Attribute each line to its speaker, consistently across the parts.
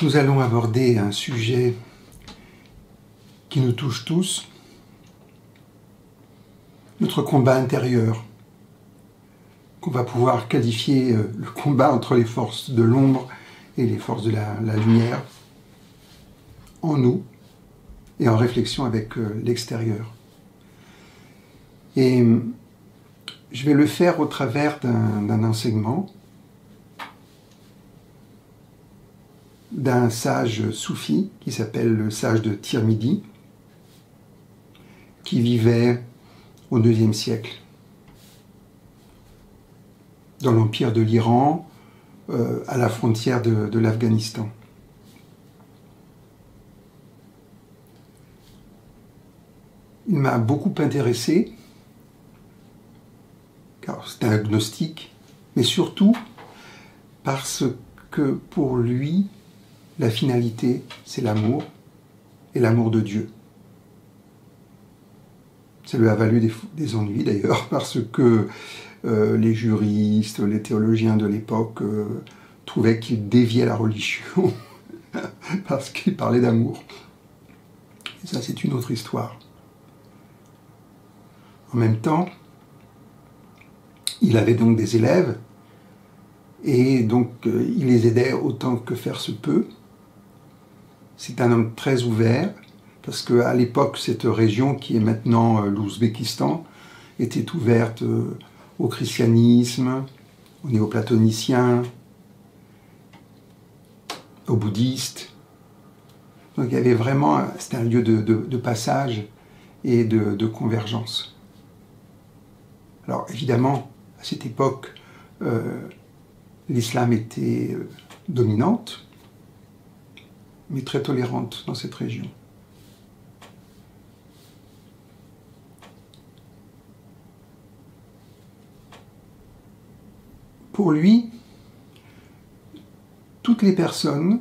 Speaker 1: Nous allons aborder un sujet qui nous touche tous, notre combat intérieur, qu'on va pouvoir qualifier le combat entre les forces de l'ombre et les forces de la lumière, en nous et en réflexion avec l'extérieur. Et je vais le faire au travers d'un enseignement d'un sage soufi qui s'appelle le sage de Tirmidhi, qui vivait au IIe siècle dans l'empire de l'Iran, à la frontière de l'Afghanistan. Il m'a beaucoup intéressé, car c'est un agnostique, mais surtout parce que pour lui, la finalité, c'est l'amour, et l'amour de Dieu. Ça lui a valu des ennuis d'ailleurs, parce que les juristes, les théologiens de l'époque trouvaient qu'il déviait la religion, parce qu'il parlait d'amour. Et ça, c'est une autre histoire. En même temps, il avait donc des élèves, et donc il les aidait autant que faire se peut. C'est un homme très ouvert, parce qu'à l'époque, cette région, qui est maintenant l'Ouzbékistan, était ouverte au christianisme, aux néoplatoniciens, aux bouddhistes. Donc il y avait vraiment, c'était un lieu de passage et de convergence. Alors évidemment, à cette époque, l'islam était dominante, mais très tolérante dans cette région. Pour lui, toutes les personnes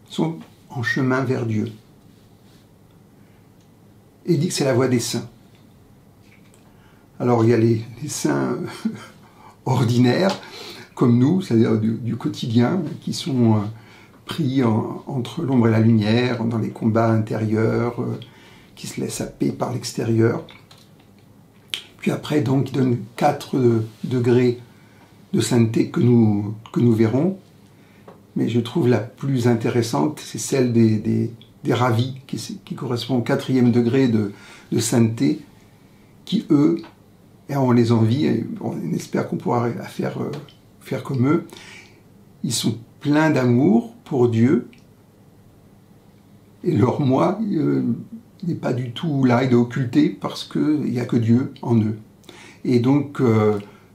Speaker 1: sont en chemin vers Dieu. Et il dit que c'est la voie des saints. Alors il y a les saints ordinaires, comme nous, c'est-à-dire du quotidien, qui sont pris entre l'ombre et la lumière, dans les combats intérieurs, qui se laissent happer par l'extérieur. Puis après, donc, il donne 4 degrés de sainteté que nous verrons. Mais je trouve la plus intéressante, c'est celle des ravis, qui correspond au 4e degré de sainteté, qui, eux, et on les envie, et on espère qu'on pourra faire comme eux, ils sont pleins d'amour pour Dieu, et leur moi n'est pas du tout là, il est occulté, parce qu'il n'y a que Dieu en eux. Et donc,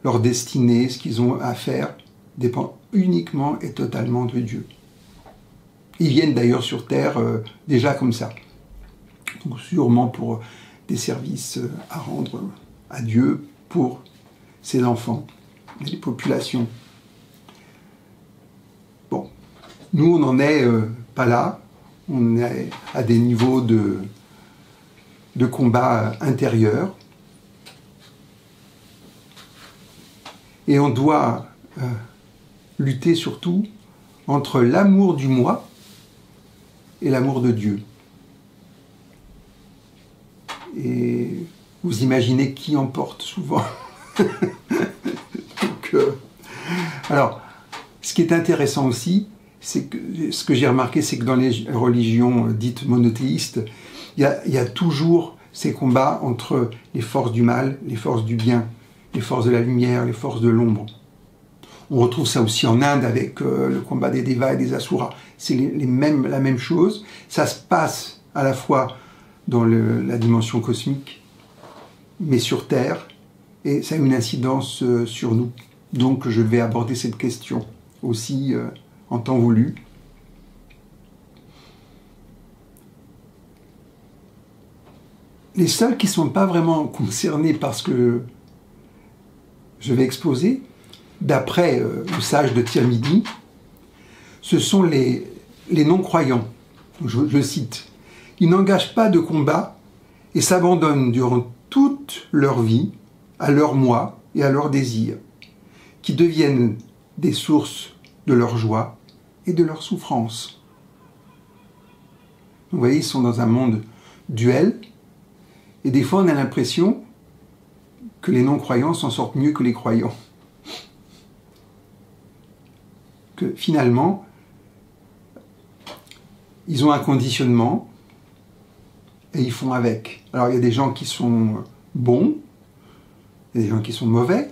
Speaker 1: leur destinée, ce qu'ils ont à faire, dépend uniquement et totalement de Dieu. Ils viennent d'ailleurs sur Terre déjà comme ça. Donc sûrement pour des services à rendre à Dieu pour ses enfants et les populations. Bon, nous on n'en est pas là, on est à des niveaux de combat intérieur. Et on doit lutter surtout entre l'amour du moi et l'amour de Dieu. Et vous imaginez qui emporte souvent. Donc, alors, ce qui est intéressant aussi, c'est que ce que j'ai remarqué, c'est que dans les religions dites monothéistes, il y a toujours ces combats entre les forces du mal, les forces du bien, les forces de la lumière, les forces de l'ombre. On retrouve ça aussi en Inde avec le combat des Devas et des Asuras. C'est la même chose. Ça se passe à la fois dans la dimension cosmique, mais sur Terre, et ça a une incidence sur nous. Donc je vais aborder cette question aussi en temps voulu. Les seuls qui ne sont pas vraiment concernés par ce que je vais exposer, d'après le sage de Tirmidhi, ce sont les non-croyants. Je cite, « Ils n'engagent pas de combat et s'abandonnent durant toute leur vie à leur moi et à leurs désirs, qui deviennent des sources de leur joie et de leur souffrance. Vous voyez, ils sont dans un monde duel, et des fois on a l'impression que les non-croyants s'en sortent mieux que les croyants. Que finalement, ils ont un conditionnement et ils font avec. Alors il y a des gens qui sont bons, il y a des gens qui sont mauvais,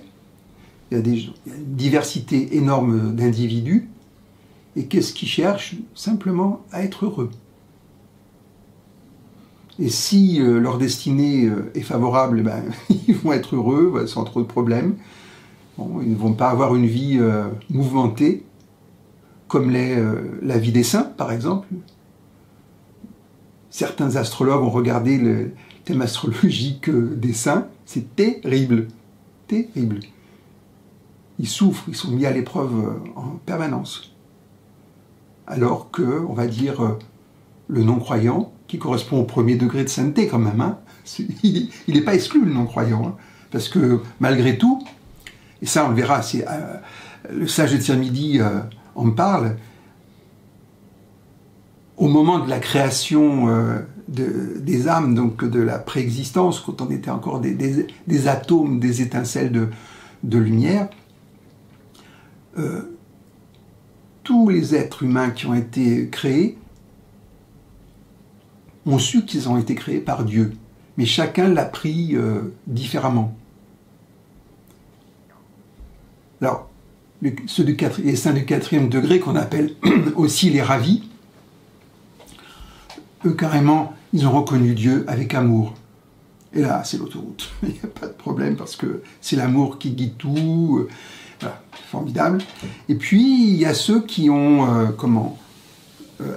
Speaker 1: il y a une diversité énorme d'individus, et qu'est-ce qu'ils cherchent? Simplement à être heureux. Et si leur destinée est favorable, ben, ils vont être heureux, sans trop de problèmes. Bon, ils ne vont pas avoir une vie mouvementée, comme l'est la vie des saints, par exemple. Certains astrologues ont regardé le thème astrologique des saints. C'est terrible. Terrible. Ils souffrent, ils sont mis à l'épreuve en permanence. Alors que, on va dire, le non-croyant, qui correspond au premier degré de sainteté quand même, hein, il n'est pas exclu, le non-croyant. Hein, parce que, malgré tout, et ça on le verra, le sage de Tirmidhi en parle, au moment de la création des âmes, donc de la préexistence, quand on était encore des atomes, des étincelles de lumière, tous les êtres humains qui ont été créés ont su qu'ils ont été créés par Dieu, mais chacun l'a pris différemment. Alors, les saints du 4e degré, qu'on appelle aussi les ravis, eux, carrément, ils ont reconnu Dieu avec amour. Et là, c'est l'autoroute. Il n'y a pas de problème, parce que c'est l'amour qui guide tout. Voilà, formidable. Et puis, il y a ceux qui ont,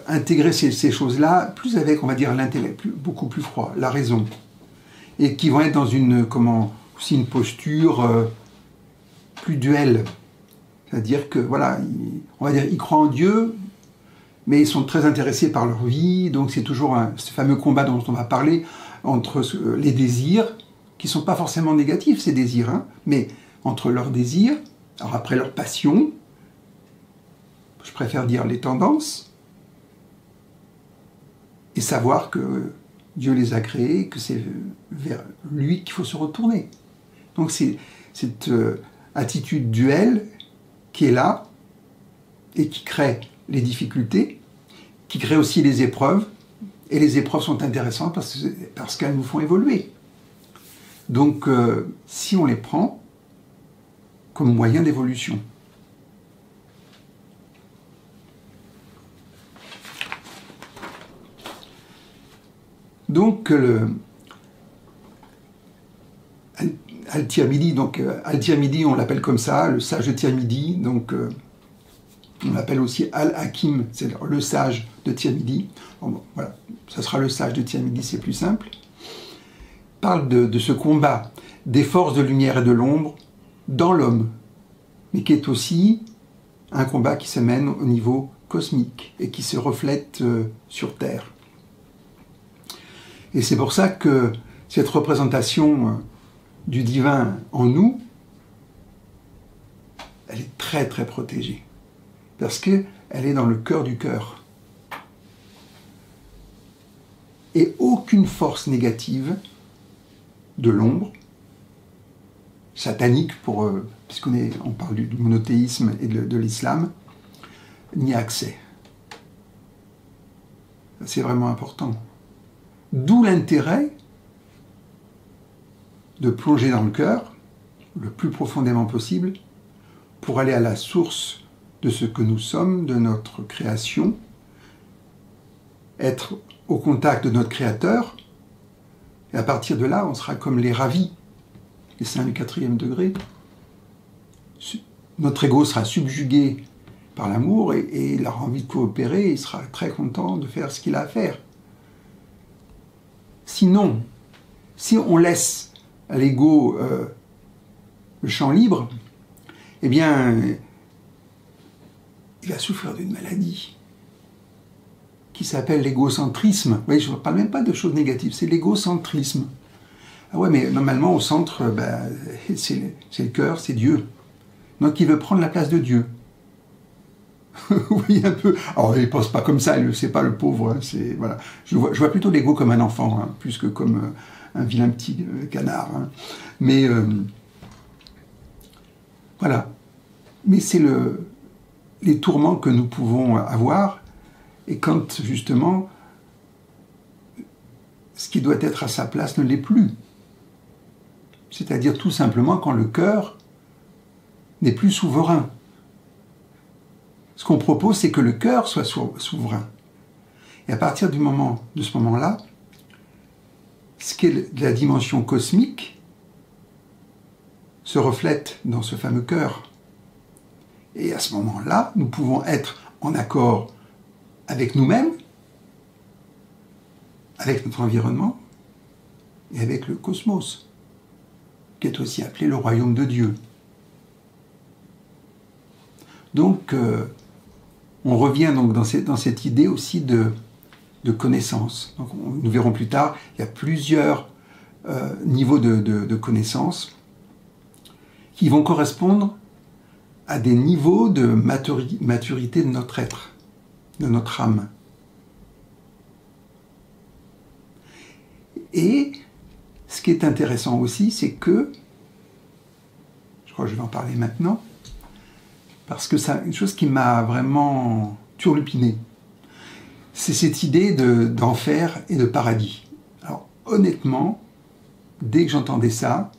Speaker 1: intégré ces choses-là, plus avec, on va dire, l'intellect, beaucoup plus froid, la raison. Et qui vont être dans aussi une posture plus duel. C'est-à-dire que, voilà, on va dire, ils croient en Dieu, mais ils sont très intéressés par leur vie, donc c'est toujours ce fameux combat dont on va parler entre les désirs, qui ne sont pas forcément négatifs, ces désirs, hein, mais entre leurs désirs, alors après leur passion, je préfère dire les tendances, et savoir que Dieu les a créés, que c'est vers lui qu'il faut se retourner. Donc c'est cette attitude duel qui est là, et qui crée les difficultés, qui crée aussi les épreuves, et les épreuves sont intéressantes parce qu'elles nous font évoluer. Donc, si on les prend comme moyen d'évolution. Donc, Al-Tirmidhi, Al-Tirmidhi, on l'appelle comme ça, le sage de Tirmidhi, donc on l'appelle aussi Al-Hakim, c'est le sage de Tirmidhi. Bon, voilà, ça sera le sage de Tirmidhi, c'est plus simple. Parle de ce combat des forces de lumière et de l'ombre dans l'homme, mais qui est aussi un combat qui se mène au niveau cosmique et qui se reflète sur Terre. Et c'est pour ça que cette représentation du divin en nous, elle est très très protégée, parce qu'elle est dans le cœur du cœur. Et aucune force négative de l'ombre, satanique, puisqu'on parle du monothéisme et de l'islam, n'y a accès. C'est vraiment important. D'où l'intérêt de plonger dans le cœur, le plus profondément possible, pour aller à la source de ce que nous sommes, de notre création, être au contact de notre Créateur, et à partir de là, on sera comme les ravis, les saints du 4e degré. Notre ego sera subjugué par l'amour et il aura envie de coopérer, il sera très content de faire ce qu'il a à faire. Sinon, si on laisse à l'ego le champ libre, eh bien, il va souffrir d'une maladie qui s'appelle l'égocentrisme. Oui, je ne parle même pas de choses négatives, c'est l'égocentrisme. Ah ouais, mais normalement, au centre, c'est le cœur, c'est Dieu. Donc, il veut prendre la place de Dieu. Oui, un peu. Alors, il ne pense pas comme ça, c'est pas le pauvre. Hein, voilà. Je vois plutôt l'ego comme un enfant, hein, plus que comme un vilain petit canard. Hein. Mais voilà. Mais c'est les tourments que nous pouvons avoir, et quand justement ce qui doit être à sa place ne l'est plus. C'est-à-dire tout simplement quand le cœur n'est plus souverain. Ce qu'on propose, c'est que le cœur soit souverain. Et à partir de ce moment-là, ce qui est de la dimension cosmique se reflète dans ce fameux cœur. Et à ce moment-là, nous pouvons être en accord avec nous-mêmes, avec notre environnement et avec le cosmos, qui est aussi appelé le royaume de Dieu. Donc, on revient donc dans cette idée aussi de connaissance. Donc, nous verrons plus tard, il y a plusieurs niveaux de connaissance qui vont correspondre à des niveaux de maturité de notre être, de notre âme. Et ce qui est intéressant aussi, c'est que, je crois que je vais en parler maintenant, parce que c'est une chose qui m'a vraiment turlupiné, c'est cette idée d'enfer et de paradis. Alors honnêtement, dès que j'entendais ça,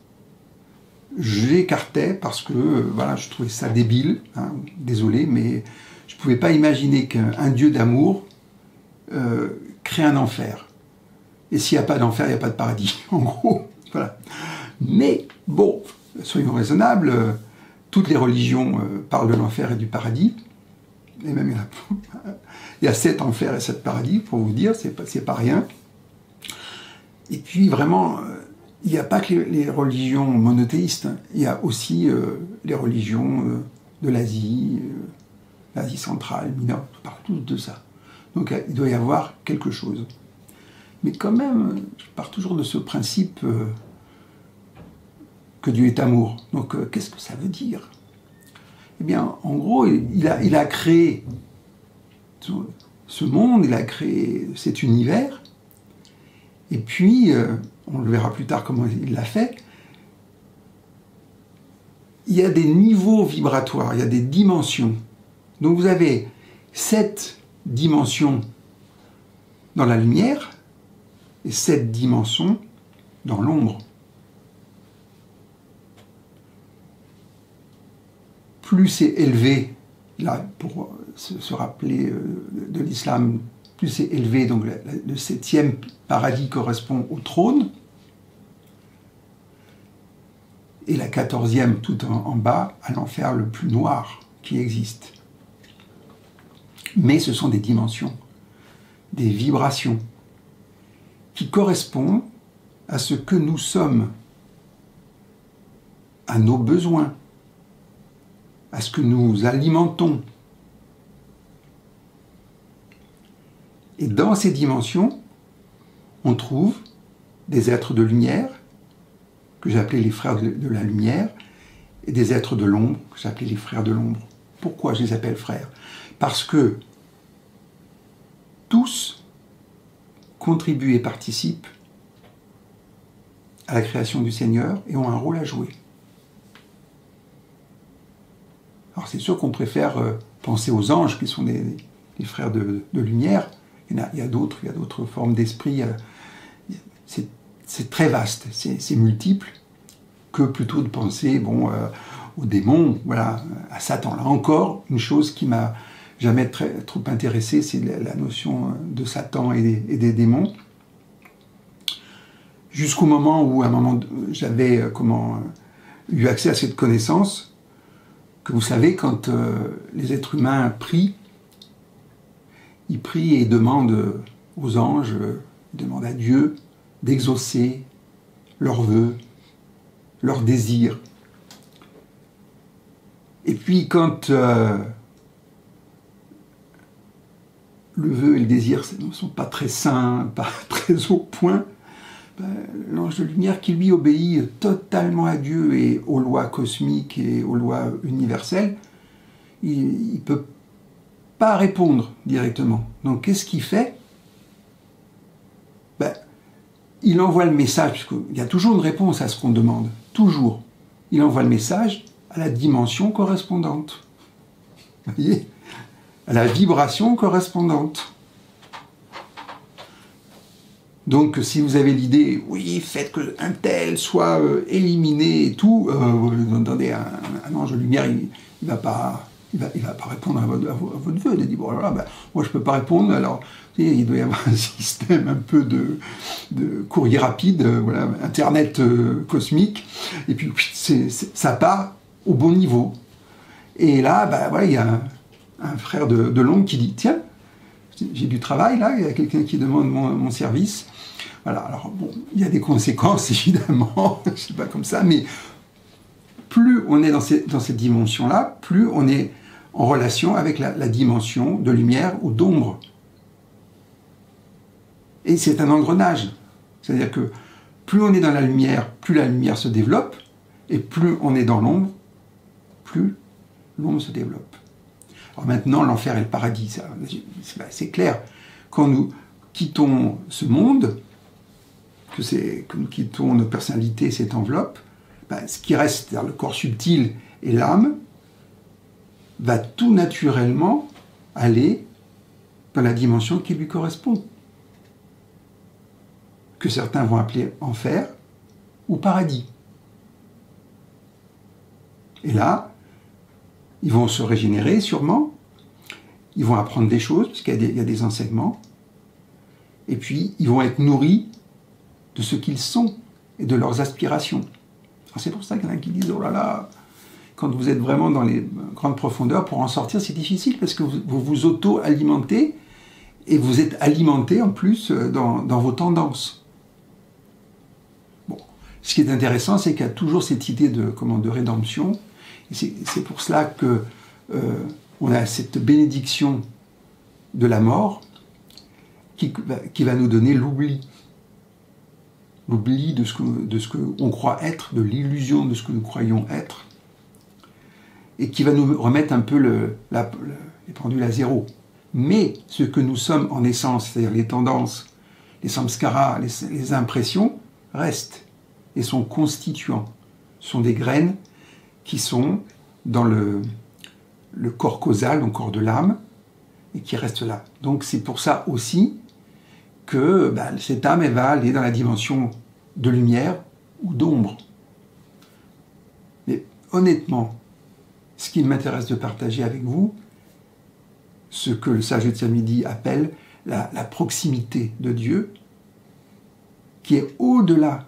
Speaker 1: j'écartais parce que voilà, je trouvais ça débile, hein, désolé, mais je ne pouvais pas imaginer qu'un Dieu d'amour crée un enfer. Et s'il n'y a pas d'enfer, il n'y a pas de paradis, en gros. Voilà. Mais bon, soyons raisonnables, toutes les religions parlent de l'enfer et du paradis, et même il y a 7 enfers et 7 paradis, pour vous dire, c'est pas rien. Et puis vraiment, il n'y a pas que les religions monothéistes, hein. Il y a aussi les religions de l'Asie, l'Asie centrale, mineure, on parle tous de ça. Donc il doit y avoir quelque chose. Mais quand même, je pars toujours de ce principe que Dieu est amour. Donc qu'est-ce que ça veut dire? Eh bien, en gros, il a créé ce monde, il a créé cet univers, et puis, on le verra plus tard comment il l'a fait, il y a des niveaux vibratoires, il y a des dimensions. Donc vous avez 7 dimensions dans la lumière, et 7 dimensions dans l'ombre. Plus c'est élevé, là, pour se rappeler de l'islam, plus c'est élevé, donc le 7e paradis correspond au trône, et la 14e, tout en bas, à l'enfer le plus noir qui existe. Mais ce sont des dimensions, des vibrations, qui correspond à ce que nous sommes, à nos besoins, à ce que nous alimentons. Et dans ces dimensions, on trouve des êtres de lumière, que j'appelais les frères de la lumière, et des êtres de l'ombre, que j'appelais les frères de l'ombre. Pourquoi je les appelle frères? Parce que tous contribuent et participent à la création du Seigneur et ont un rôle à jouer. Alors c'est sûr qu'on préfère penser aux anges qui sont les frères de lumière. Il y a d'autres formes d'esprit. C'est très vaste, c'est multiple, que plutôt de penser aux démons, voilà, à Satan. Là encore, une chose qui m'a jamais trop intéressé, c'est la notion de Satan et des démons. Jusqu'au moment où, j'avais eu accès à cette connaissance, que vous savez, quand les êtres humains prient, ils prient et demandent aux anges, ils demandent à Dieu d'exaucer leurs vœux, leurs désirs. Et puis quand le vœu et le désir ne sont pas très sains, pas très au point, l'ange de lumière qui lui obéit totalement à Dieu et aux lois cosmiques et aux lois universelles, il peut pas répondre directement. Donc qu'est-ce qu'il fait? Ben, il envoie le message, parce qu'il y a toujours une réponse à ce qu'on demande, toujours. Il envoie le message à la dimension correspondante. Vous voyez? À la vibration correspondante. Donc, si vous avez l'idée, oui, faites qu'un tel soit éliminé et tout, vous entendez un ange de lumière, il va pas répondre à votre vœu. Il dit, bon, alors là, moi, je peux pas répondre, alors, il doit y avoir un système un peu de courrier rapide, voilà, Internet cosmique, et puis, ça part au bon niveau. Et là, voilà, il y a un frère de l'oncle qui dit, tiens, j'ai du travail, là, il y a quelqu'un qui demande mon service. Voilà, alors bon, il y a des conséquences, évidemment, c'est pas comme ça, mais plus on est dans cette dimension-là, plus on est en relation avec la dimension de lumière ou d'ombre. Et c'est un engrenage. C'est-à-dire que plus on est dans la lumière, plus la lumière se développe, et plus on est dans l'ombre, plus l'ombre se développe. Alors maintenant, l'enfer et le paradis, c'est clair. Quand nous quittons ce monde, que nous quittons notre personnalité, cette enveloppe, ce qui reste, c'est-à-dire le corps subtil et l'âme, va tout naturellement aller dans la dimension qui lui correspond. Que certains vont appeler enfer ou paradis. Et là, ils vont se régénérer sûrement, ils vont apprendre des choses, parce qu'il y a des enseignements, et puis ils vont être nourris de ce qu'ils sont et de leurs aspirations. C'est pour ça qu'il y en a qui disent, oh là là, quand vous êtes vraiment dans les grandes profondeurs, pour en sortir, c'est difficile, parce que vous vous auto-alimentez, et vous êtes alimenté en plus dans vos tendances. Bon, ce qui est intéressant, c'est qu'il y a toujours cette idée de rédemption, et c'est pour cela que on a cette bénédiction de la mort qui va nous donner l'oubli. L'oubli de ce qu'on croit être, de l'illusion de ce que nous croyons être, et qui va nous remettre un peu les pendules à zéro. Mais ce que nous sommes en essence, c'est-à-dire les tendances, les samskaras, les impressions, restent et sont constituants. Ce sont des graines qui sont dans le corps causal, donc le corps de l'âme, et qui restent là. Donc c'est pour ça aussi que cette âme, elle va aller dans la dimension de lumière ou d'ombre. Mais honnêtement, ce qui m'intéresse de partager avec vous, ce que le sage de Tsamidi appelle la proximité de Dieu, qui est au-delà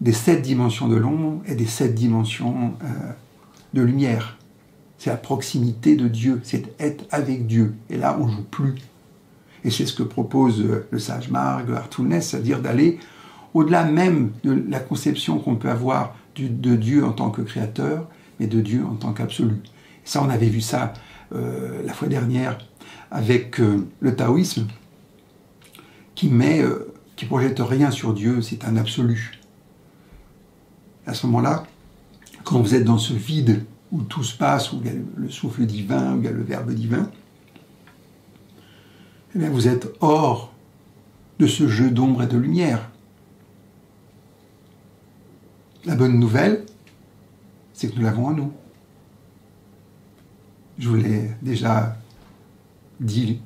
Speaker 1: des 7 dimensions de l'ombre et des 7 dimensions de lumière. C'est la proximité de Dieu, c'est être avec Dieu. Et là, on ne joue plus. Et c'est ce que propose le sage Marg Arthur-Ness, c'est-à-dire d'aller au-delà même de la conception qu'on peut avoir de Dieu en tant que créateur, mais de Dieu en tant qu'absolu. Ça, on avait vu ça la fois dernière avec le taoïsme, qui projette rien sur Dieu, c'est un absolu. À ce moment-là, quand vous êtes dans ce vide où tout se passe, où il y a le souffle divin, où il y a le verbe divin, eh bien vous êtes hors de ce jeu d'ombre et de lumière. La bonne nouvelle, c'est que nous l'avons en nous. Je vous l'ai déjà dit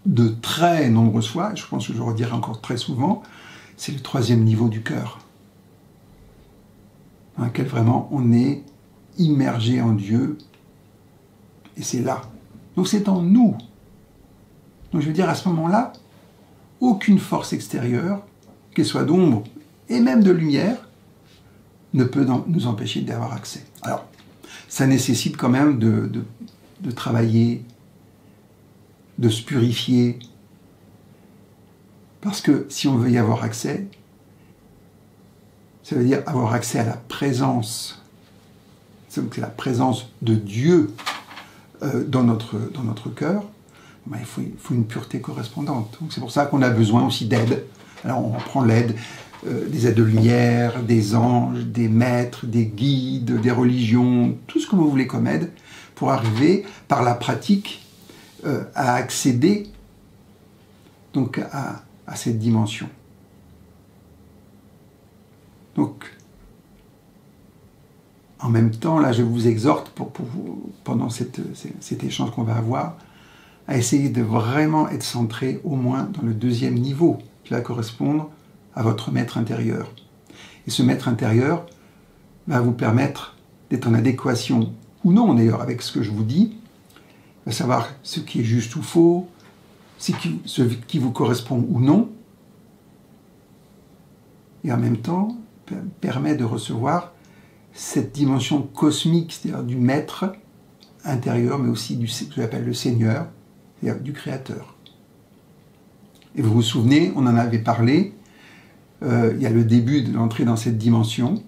Speaker 1: de très nombreuses fois, et je pense que je le redirai encore très souvent, c'est le 3e niveau du cœur, dans lequel vraiment on est immergé en Dieu, et c'est là. Donc c'est en nous. Donc je veux dire, à ce moment-là, aucune force extérieure, qu'elle soit d'ombre et même de lumière, ne peut nous empêcher d'avoir accès. Alors, ça nécessite quand même de travailler, de se purifier, parce que si on veut y avoir accès, ça veut dire avoir accès à la présence, c'est la présence de Dieu dans notre cœur. Il faut une pureté correspondante. Donc c'est pour ça qu'on a besoin aussi d'aide. Alors on prend l'aide des aides de lumière, des anges, des maîtres, des guides, des religions, tout ce que vous voulez comme aide, pour arriver, par la pratique, à accéder donc à cette dimension. Donc, en même temps, là, je vous exhorte, pour vous, pendant cet échange qu'on va avoir, à essayer de vraiment être centré au moins dans le deuxième niveau, qui va correspondre à votre maître intérieur. Et ce maître intérieur va vous permettre d'être en adéquation, ou non d'ailleurs, avec ce que je vous dis, va savoir ce qui est juste ou faux, ce qui vous correspond ou non, et en même temps permet de recevoir cette dimension cosmique, c'est-à-dire du maître intérieur, mais aussi du ce que j'appelle le Seigneur, c'est-à-dire du Créateur. Et vous vous souvenez, on en avait parlé, il y a le début de l'entrée dans cette dimension,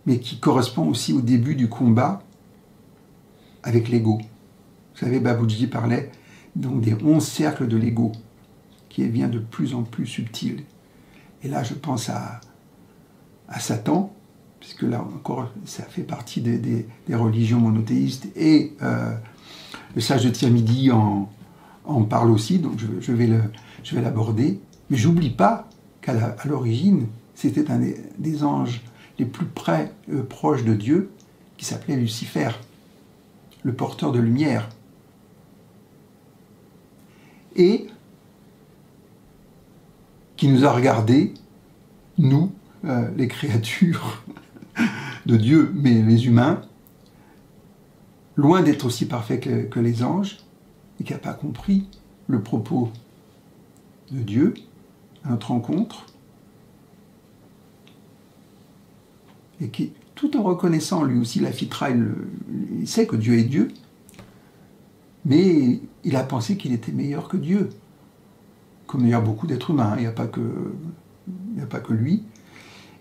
Speaker 1: mais qui correspond aussi au début du combat avec l'ego. Vous savez, Babuji parlait donc des 11 cercles de l'ego, qui devient de plus en plus subtil. Et là, je pense à Satan, puisque là encore, ça fait partie des religions monothéistes, et le sage de Tirmidhi en parle aussi, donc je vais l'aborder. Mais j'oublie pas qu'à l'origine, c'était un des anges les plus proches de Dieu, qui s'appelait Lucifer, le porteur de lumière. Et qui nous a regardés, nous, les créatures de Dieu, mais les humains, loin d'être aussi parfaits que les anges, et qui n'a pas compris le propos de Dieu à notre rencontre, et qui, tout en reconnaissant lui aussi la fitra, il sait que Dieu est Dieu, mais il a pensé qu'il était meilleur que Dieu, comme d'ailleurs beaucoup d'êtres humains, il n'y a pas que lui.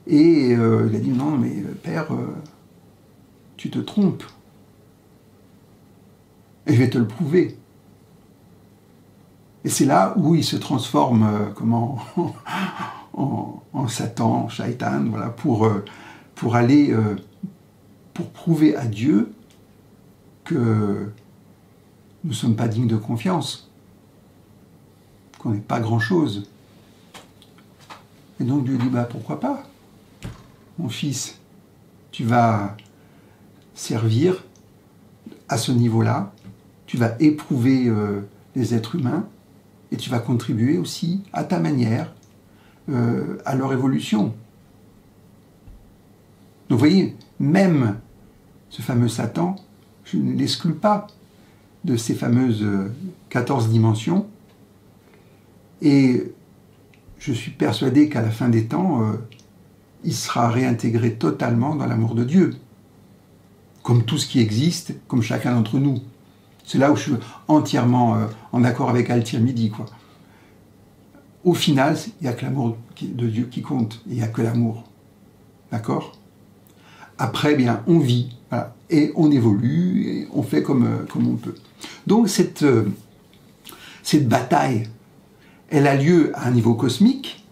Speaker 1: Et il a dit, non, mais Père, tu te trompes. Et je vais te le prouver. Et c'est là où il se transforme en Satan, en Shaitan, voilà, pour aller, pour prouver à Dieu que nous ne sommes pas dignes de confiance, qu'on n'est pas grand-chose. Et donc Dieu dit, pourquoi pas ? Mon fils, tu vas servir à ce niveau-là, tu vas éprouver les êtres humains, et tu vas contribuer aussi à ta manière à leur évolution. Donc vous voyez, même ce fameux Satan, je ne l'exclus pas de ces fameuses 14 dimensions, et je suis persuadé qu'à la fin des temps, il sera réintégré totalement dans l'amour de Dieu, comme tout ce qui existe, comme chacun d'entre nous. C'est là où je suis entièrement en accord avec Al-Tirmidhi, quoi. Au final, il n'y a que l'amour de Dieu qui compte, il n'y a que l'amour. D'accord ? Après, bien, on vit, voilà, et on évolue, et on fait comme on peut. Donc cette bataille, elle a lieu à un niveau cosmique,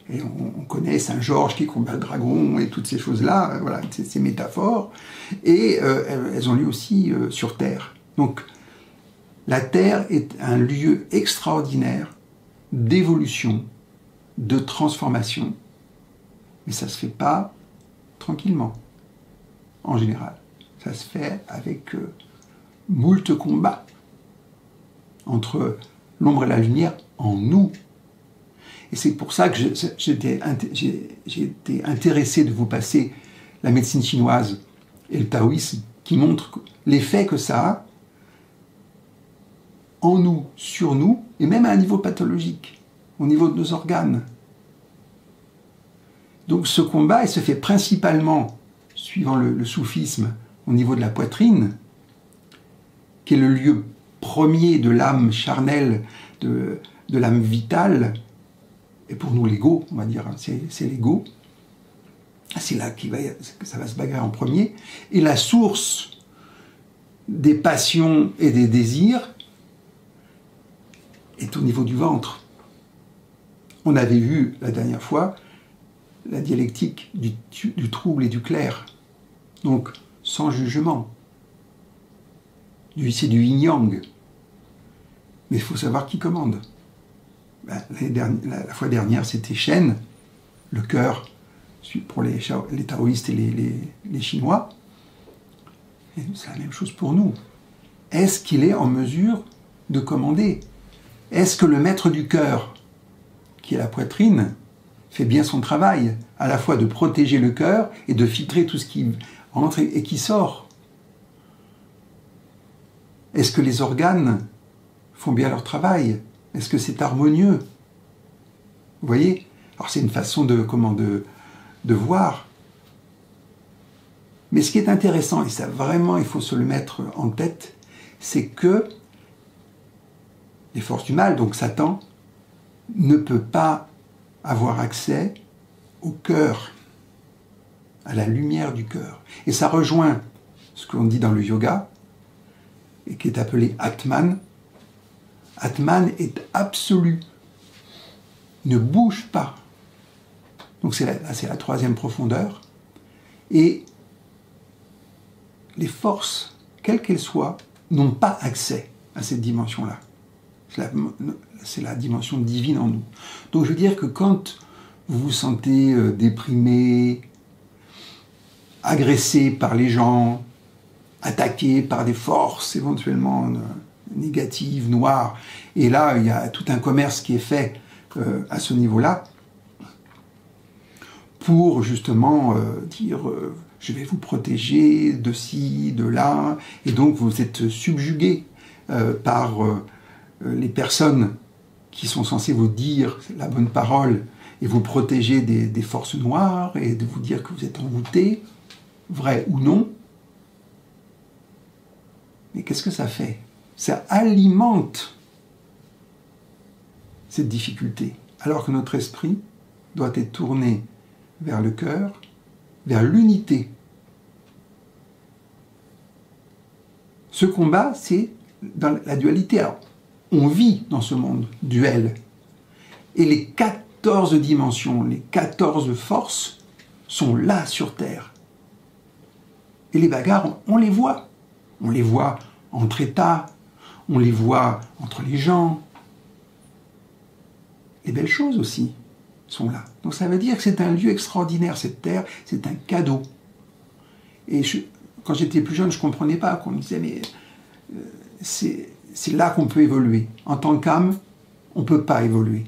Speaker 1: et on connaît Saint Georges qui combat le dragon, et toutes ces choses-là, voilà, ces métaphores, et elles ont lieu aussi sur Terre. Donc, la Terre est un lieu extraordinaire d'évolution, de transformation, mais ça ne se fait pas tranquillement, en général. Ça se fait avec moult combats entre l'ombre et la lumière en nous. Et c'est pour ça que j'ai été intéressé de vous passer la médecine chinoise et le taoïsme, qui montrent l'effet que ça a en nous, sur nous, et même à un niveau pathologique, au niveau de nos organes. Donc ce combat, il se fait principalement, suivant le soufisme, au niveau de la poitrine, qui est le lieu premier de l'âme charnelle, de l'âme vitale, et pour nous l'ego, on va dire, c'est l'ego. C'est là que ça va se bagarrer en premier. Et la source des passions et des désirs est au niveau du ventre. On avait vu la dernière fois la dialectique du trouble et du clair. Donc, sans jugement. C'est du yin-yang. Mais il faut savoir qui commande. La fois dernière, c'était Shen, le cœur, pour les taoïstes et les Chinois. Et c'est la même chose pour nous. Est-ce qu'il est en mesure de commander? Est-ce que le maître du cœur, qui est la poitrine, fait bien son travail, à la fois de protéger le cœur et de filtrer tout ce qui entre et qui sort? Est-ce que les organes font bien leur travail? Est-ce que c'est harmonieux? Vous voyez? Alors c'est une façon de voir. Mais ce qui est intéressant, et ça vraiment il faut se le mettre en tête, c'est que les forces du mal, donc Satan, ne peut pas avoir accès au cœur, à la lumière du cœur. Et ça rejoint ce que l'on dit dans le yoga, et qui est appelé Atman. Atman est absolu, ne bouge pas. Donc c'est la troisième profondeur. Et les forces, quelles qu'elles soient, n'ont pas accès à cette dimension-là. C'est la dimension divine en nous. Donc je veux dire que quand vous vous sentez déprimé, agressé par les gens, attaqué par des forces éventuellement négatives, noires, et là il y a tout un commerce qui est fait à ce niveau-là, pour justement dire je vais vous protéger de ci, de là, et donc vous êtes subjugué par les personnes qui sont censées vous dire la bonne parole et vous protéger des forces noires et de vous dire que vous êtes envoûté, vrai ou non. Mais qu'est-ce que ça fait? Ça alimente cette difficulté, alors que notre esprit doit être tourné vers le cœur, vers l'unité. Ce combat, c'est dans la dualité. Alors, on vit dans ce monde duel. Et les 14 dimensions, les 14 forces sont là sur Terre. Et les bagarres, on les voit. On les voit entre États, on les voit entre les gens. Les belles choses aussi sont là. Donc ça veut dire que c'est un lieu extraordinaire, cette terre, c'est un cadeau. Et quand j'étais plus jeune, je ne comprenais pas, qu'on me disait, mais c'est là qu'on peut évoluer. En tant qu'âme, on ne peut pas évoluer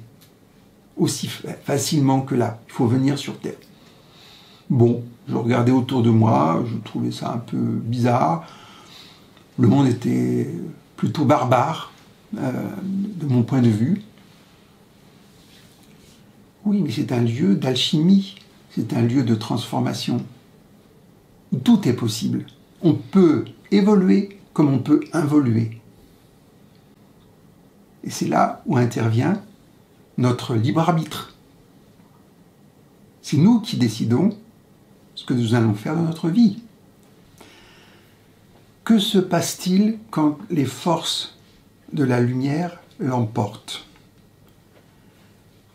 Speaker 1: aussi facilement que là. Il faut venir sur Terre. Bon, je regardais autour de moi, je trouvais ça un peu bizarre. Le monde était plutôt barbare, de mon point de vue. Oui, mais c'est un lieu d'alchimie, c'est un lieu de transformation. Tout est possible. On peut évoluer comme on peut involuer. Et c'est là où intervient notre libre arbitre. C'est nous qui décidons ce que nous allons faire de notre vie. Que se passe-t-il quand les forces de la lumière l'emportent?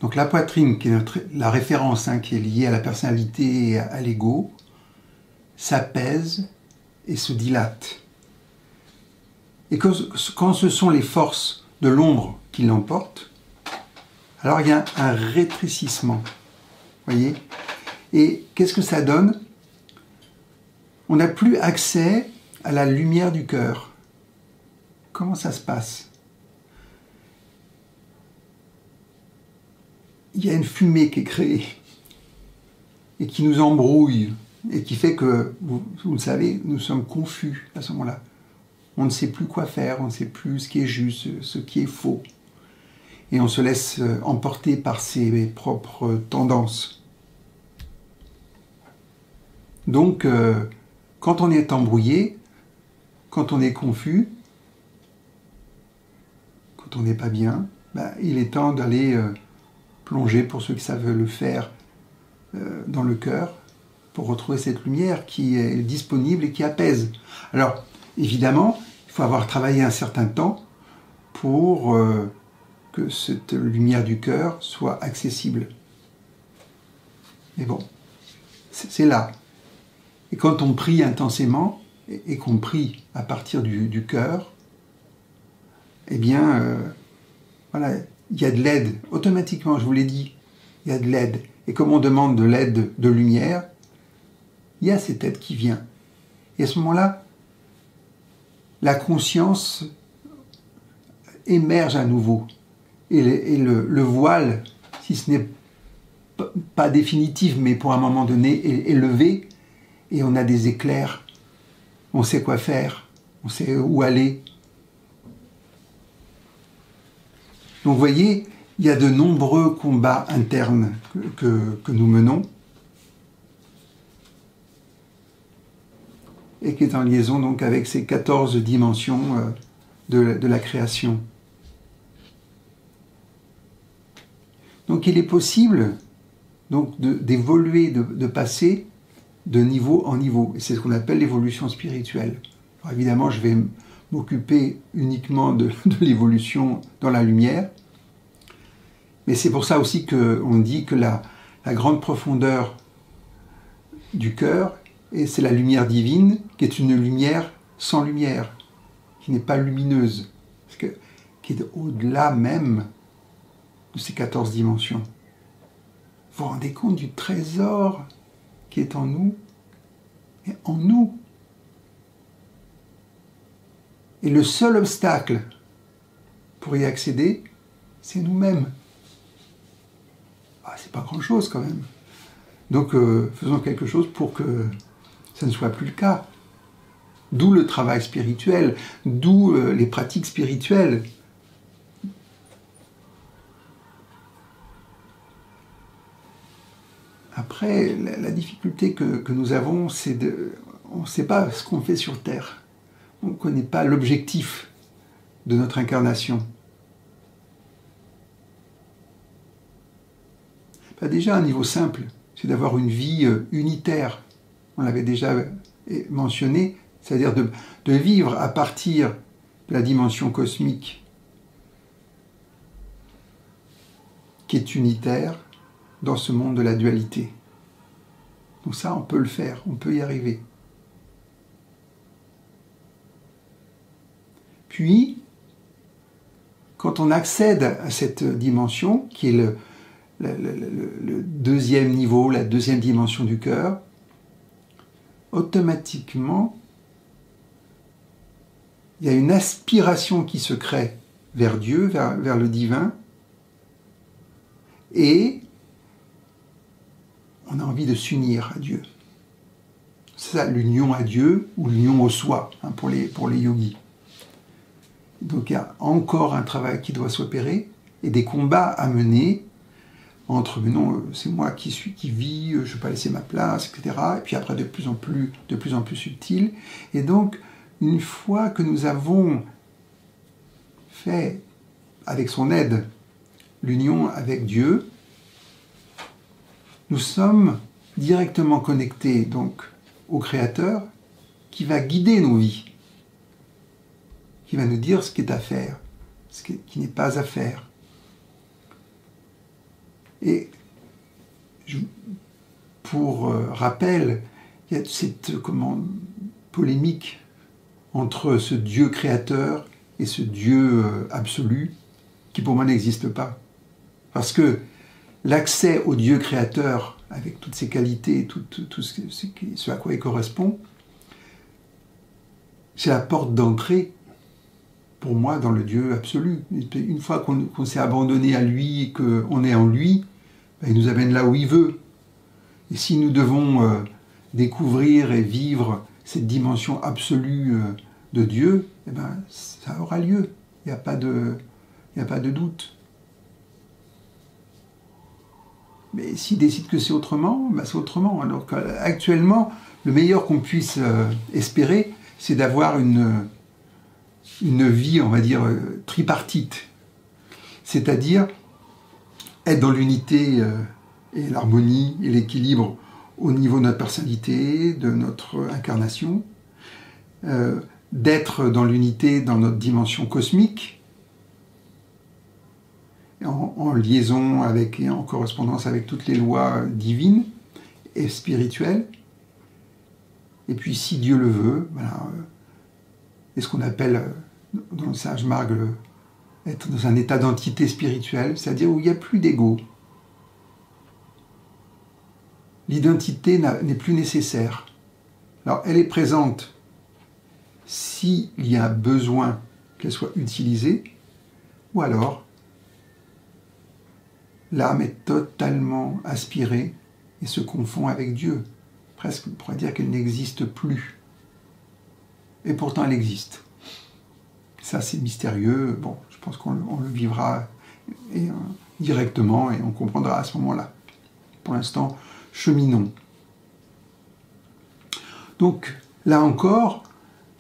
Speaker 1: Donc la poitrine, qui est la référence qui est liée à la personnalité et à l'ego, s'apaise et se dilate. Et quand ce sont les forces de l'ombre qui l'emportent, alors il y a un rétrécissement. Voyez? Et qu'est-ce que ça donne? On n'a plus accès à la lumière du cœur. Comment ça se passe? Il y a une fumée qui est créée et qui nous embrouille et qui fait que, vous le savez, nous sommes confus à ce moment-là. On ne sait plus quoi faire, on ne sait plus ce qui est juste, ce qui est faux. Et on se laisse emporter par ses propres tendances. Donc, quand on est embrouillé, quand on est confus, quand on n'est pas bien, il est temps d'aller plonger, pour ceux qui savent le faire, dans le cœur, pour retrouver cette lumière qui est disponible et qui apaise. Alors, évidemment, il faut avoir travaillé un certain temps pour que cette lumière du cœur soit accessible. Mais bon, c'est là. Et quand on prie intensément, et qu'on prie à partir du cœur, eh bien, voilà, il y a de l'aide, automatiquement, je vous l'ai dit, il y a de l'aide. Et comme on demande de l'aide de lumière, il y a cette aide qui vient. Et à ce moment-là, la conscience émerge à nouveau. Et le voile, si ce n'est pas définitif, mais pour un moment donné, est levé, et on a des éclairs. On sait quoi faire, on sait où aller. Donc vous voyez, il y a de nombreux combats internes que nous menons, et qui est en liaison donc avec ces 14 dimensions de la création. Donc il est possible donc d'évoluer, de passer de niveau en niveau. Et c'est ce qu'on appelle l'évolution spirituelle. Alors évidemment, je vais m'occuper uniquement de l'évolution dans la lumière. Mais c'est pour ça aussi qu'on dit que la grande profondeur du cœur, et c'est la lumière divine, qui est une lumière sans lumière, qui n'est pas lumineuse, qui est au-delà même de ces 14 dimensions. Vous vous rendez compte du trésor qui est en nous, et en nous. Et le seul obstacle pour y accéder, c'est nous-mêmes. Ah, c'est pas grand-chose quand même. Donc faisons quelque chose pour que ça ne soit plus le cas. D'où le travail spirituel, d'où les pratiques spirituelles. Après, la difficulté que nous avons, c'est on ne sait pas ce qu'on fait sur Terre. On ne connaît pas l'objectif de notre incarnation. Déjà, un niveau simple, c'est d'avoir une vie unitaire. On l'avait déjà mentionné, c'est-à-dire de vivre à partir de la dimension cosmique qui est unitaire dans ce monde de la dualité. Donc ça, on peut le faire, on peut y arriver. Puis, quand on accède à cette dimension, qui est le deuxième niveau, la deuxième dimension du cœur, automatiquement, il y a une aspiration qui se crée vers Dieu, vers le divin, et on a envie de s'unir à Dieu. C'est ça, l'union à Dieu ou l'union au soi, hein, pour les yogis. Donc il y a encore un travail qui doit s'opérer et des combats à mener entre, mais non, c'est moi qui vis, je ne vais pas laisser ma place, etc. Et puis après, de plus en plus subtil. Et donc, une fois que nous avons fait, avec son aide, l'union avec Dieu, nous sommes directement connectés donc au Créateur qui va guider nos vies, qui va nous dire ce qui est à faire, ce qui n'est pas à faire. Et pour rappel, il y a cette polémique entre ce Dieu créateur et ce Dieu absolu qui pour moi n'existe pas. Parce que l'accès au Dieu créateur, avec toutes ses qualités, tout ce à quoi il correspond, c'est la porte d'entrée pour moi dans le Dieu absolu. Une fois qu'on s'est abandonné à lui et qu'on est en lui, il nous amène là où il veut. Et si nous devons découvrir et vivre cette dimension absolue de Dieu, eh ben, ça aura lieu. Il n'y a pas de doute. Mais s'il décide que c'est autrement, ben c'est autrement. Alors qu'actuellement, le meilleur qu'on puisse espérer, c'est d'avoir une vie, on va dire, tripartite. C'est-à-dire être dans l'unité et l'harmonie et l'équilibre au niveau de notre personnalité, de notre incarnation, d'être dans l'unité dans notre dimension cosmique, en liaison avec et en correspondance avec toutes les lois divines et spirituelles, Et puis, si Dieu le veut, voilà, et ce qu'on appelle, dans le Sage Marg, être dans un état d'entité spirituelle, c'est-à-dire où il n'y a plus d'ego. L'identité n'est plus nécessaire. Alors, elle est présente s'il y a besoin qu'elle soit utilisée, ou alors l'âme est totalement aspirée et se confond avec Dieu. Presque, on pourrait dire qu'elle n'existe plus. Et pourtant, elle existe. Ça, c'est mystérieux. Bon, je pense qu'on le vivra directement et on comprendra à ce moment-là. Pour l'instant, cheminons. Donc, là encore,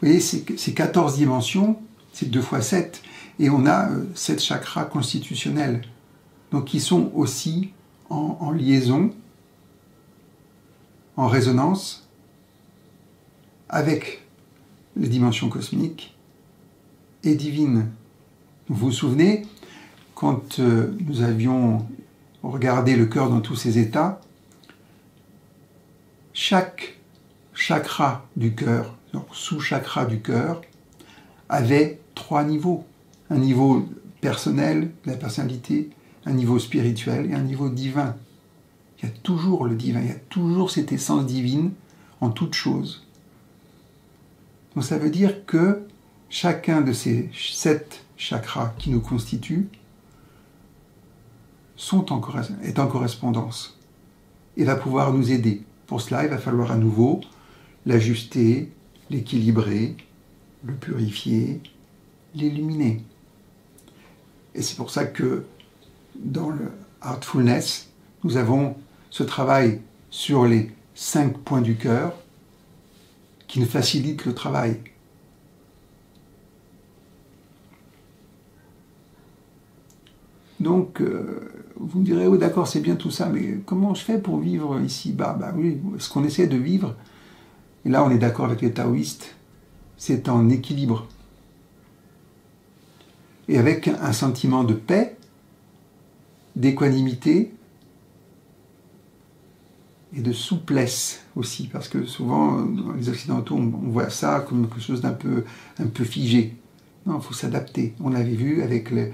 Speaker 1: vous voyez, c'est 14 dimensions, c'est 2 fois 7, et on a 7 chakras constitutionnels, donc qui sont aussi en liaison, en résonance avec les dimensions cosmiques et divines. Vous vous souvenez, quand nous avions regardé le cœur dans tous ses états, chaque chakra du cœur, donc sous-chakra du cœur, avait 3 niveaux. Un niveau personnel, de la personnalité, un niveau spirituel et un niveau divin. Il y a toujours le divin, il y a toujours cette essence divine en toute chose. Donc ça veut dire que chacun de ces 7 chakras qui nous constituent est en correspondance et va pouvoir nous aider. Pour cela, il va falloir à nouveau l'ajuster, l'équilibrer, le purifier, l'illuminer. Et c'est pour ça que dans le Heartfulness, nous avons ce travail sur les 5 points du cœur qui nous facilite le travail. Donc, vous me direz, oui d'accord, c'est bien tout ça, mais comment je fais pour vivre ici-bas? Ben oui, ce qu'on essaie de vivre, et là on est d'accord avec les taoïstes, c'est en équilibre. Et avec un sentiment de paix, d'équanimité et de souplesse aussi, parce que souvent, dans les Occidentaux, on voit ça comme quelque chose d'un peu figé. Non, il faut s'adapter. On l'avait vu avec les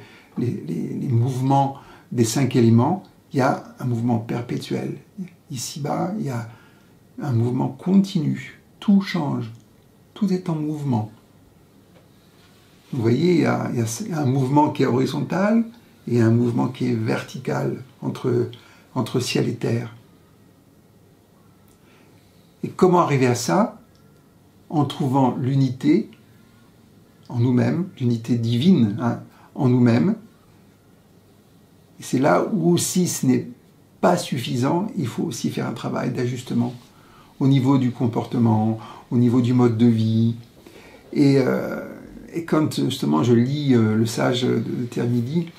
Speaker 1: mouvements des 5 éléments, il y a un mouvement perpétuel. Ici-bas, il y a un mouvement continu. Tout change. Tout est en mouvement. Vous voyez, il y a un mouvement qui est horizontal et un mouvement qui est vertical entre ciel et terre. Et comment arriver à ça? En trouvant l'unité en nous-mêmes, l'unité divine en nous-mêmes. Et c'est là où aussi ce n'est pas suffisant, il faut aussi faire un travail d'ajustement au niveau du comportement, au niveau du mode de vie. Et quand justement je lis le sage de Termini,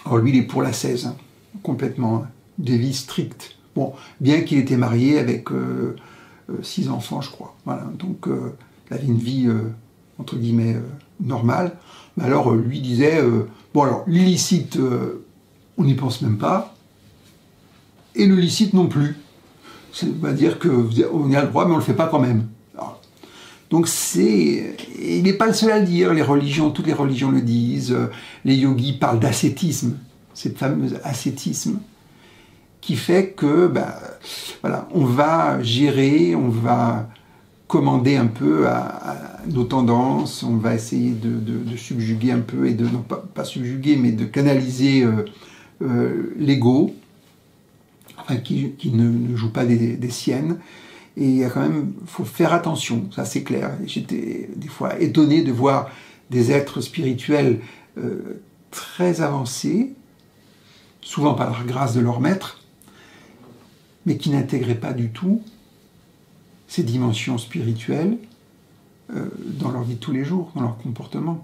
Speaker 1: alors lui il est pour l'ascèse, complètement, des vies strictes. Bon, bien qu'il était marié avec 6 enfants, je crois. Voilà, donc il avait une vie entre guillemets normale. Mais alors lui disait, bon alors l'illicite, on n'y pense même pas, et le licite non plus. C'est-à-dire qu'on y a le droit, mais on ne le fait pas quand même. Alors, donc il n'est pas le seul à le dire, toutes les religions le disent, les yogis parlent d'ascétisme, cette fameuse ascétisme, qui fait que, voilà, on va gérer, on va commander un peu à nos tendances, on va essayer de subjuguer un peu, et de, non pas subjuguer, mais de canaliser l'ego, enfin, qui ne joue pas des siennes. Et il y a quand même, faut faire attention, ça c'est clair. J'étais des fois étonné de voir des êtres spirituels très avancés, souvent par la grâce de leur maître, mais qui n'intégraient pas du tout ces dimensions spirituelles dans leur vie de tous les jours, dans leur comportement,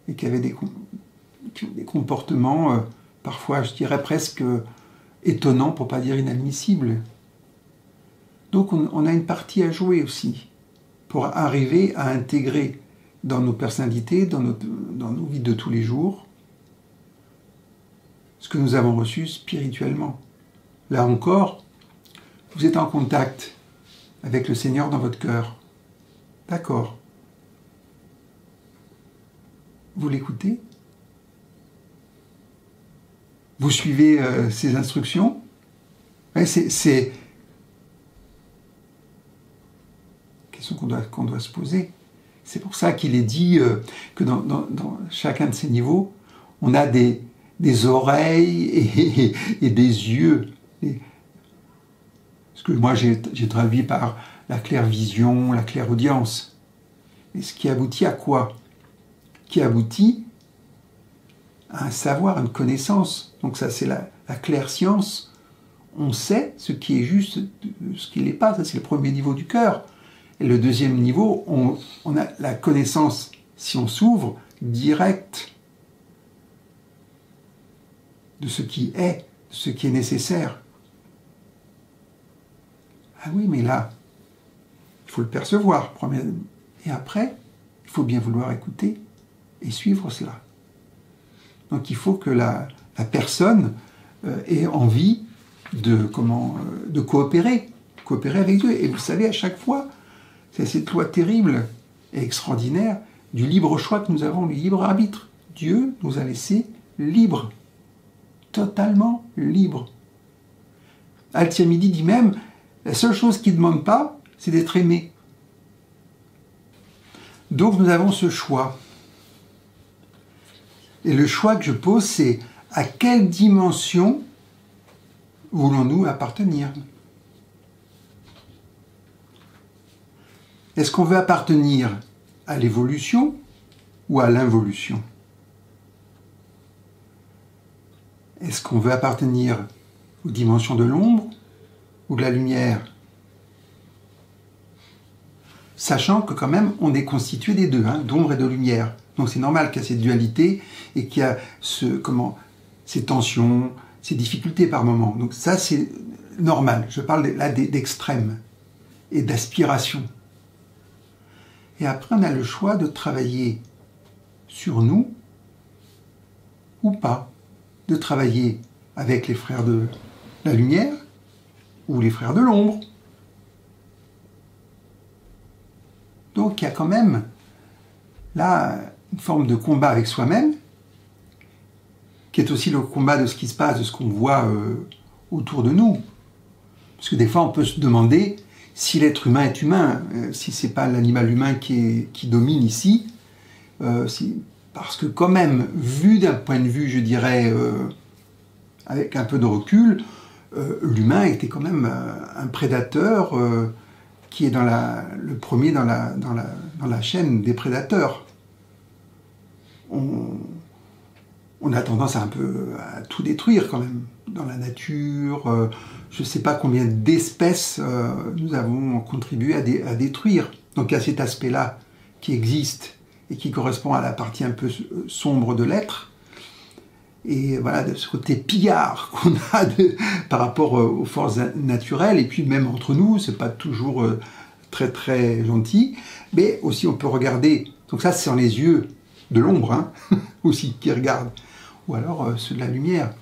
Speaker 1: et qui avaient des comportements parfois, je dirais presque étonnants, pour ne pas dire inadmissibles. Donc on a une partie à jouer aussi, pour arriver à intégrer dans nos personnalités, dans nos vies de tous les jours, ce que nous avons reçu spirituellement. Là encore, vous êtes en contact avec le Seigneur dans votre cœur. D'accord. Vous l'écoutez? Vous suivez ses instructions? Ouais, c'est question qu'on doit se poser. C'est pour ça qu'il est dit que dans chacun de ces niveaux, on a des oreilles et des yeux. Ce que moi j'ai traduit par la clairvision, la clairaudience. Et ce qui aboutit à quoi? Qui aboutit à un savoir, à une connaissance. Donc ça c'est la clairscience. On sait ce qui est juste, ce qui n'est pas. Ça c'est le premier niveau du cœur. Et le deuxième niveau, on a la connaissance, si on s'ouvre, directe de ce qui est, de ce qui est nécessaire. Ah oui, mais là, il faut le percevoir. Et après, il faut bien vouloir écouter et suivre cela. Donc il faut que la personne ait envie de coopérer avec Dieu. Et vous savez, à chaque fois, c'est cette loi terrible et extraordinaire du libre choix que nous avons, du libre arbitre. Dieu nous a laissés libres, totalement libres. Al-Tiamidi dit même, la seule chose qu'il ne demande pas, c'est d'être aimé. Donc nous avons ce choix. Et le choix que je pose, c'est à quelle dimension voulons-nous appartenir? Est-ce qu'on veut appartenir à l'évolution ou à l'involution? Est-ce qu'on veut appartenir aux dimensions de l'ombre ou de la lumière? Sachant que quand même, on est constitué des deux, d'ombre et de lumière. Donc c'est normal qu'il y a cette dualité et qu'il y a ces tensions, ces difficultés par moments. Donc ça, c'est normal. Je parle là d'extrême et d'aspiration. Et après, on a le choix de travailler sur nous ou pas. De travailler avec les frères de la lumière ou les frères de l'ombre. Donc il y a quand même là une forme de combat avec soi-même, qui est aussi le combat de ce qui se passe, de ce qu'on voit autour de nous. Parce que des fois, on peut se demander si l'être humain est humain, si c'est pas l'animal humain qui domine ici, parce que quand même, vu d'un point de vue, je dirais, avec un peu de recul, l'humain était quand même un prédateur qui est le premier dans la chaîne des prédateurs. On a tendance à tout détruire quand même dans la nature. Je ne sais pas combien d'espèces nous avons contribué à détruire. Donc il y a cet aspect-là qui existe et qui correspond à la partie un peu sombre de l'être. Et voilà, de ce côté pillard qu'on a par rapport aux forces naturelles. Et puis même entre nous, c'est pas toujours très très gentil. Mais aussi on peut regarder, donc ça c'est dans les yeux de l'ombre aussi qui regardent. Ou alors ceux de la lumière.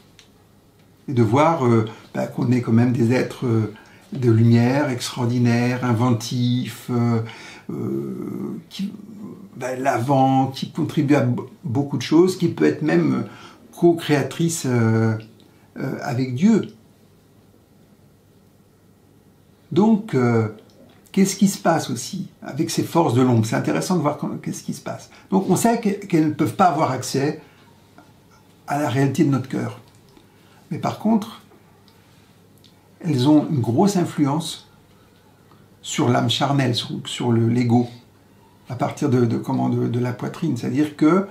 Speaker 1: Et de voir qu'on est quand même des êtres de lumière, extraordinaires, inventifs, l'avant, qui contribuent à beaucoup de choses, qui peut être même co-créatrice avec Dieu. Donc, qu'est-ce qui se passe aussi avec ces forces de l'ombre? C'est intéressant de voir qu'est-ce qui se passe. Donc, on sait qu'elles ne peuvent pas avoir accès à la réalité de notre cœur. Mais par contre, elles ont une grosse influence sur l'âme charnelle, sur l'ego, à partir de la poitrine. C'est-à-dire que,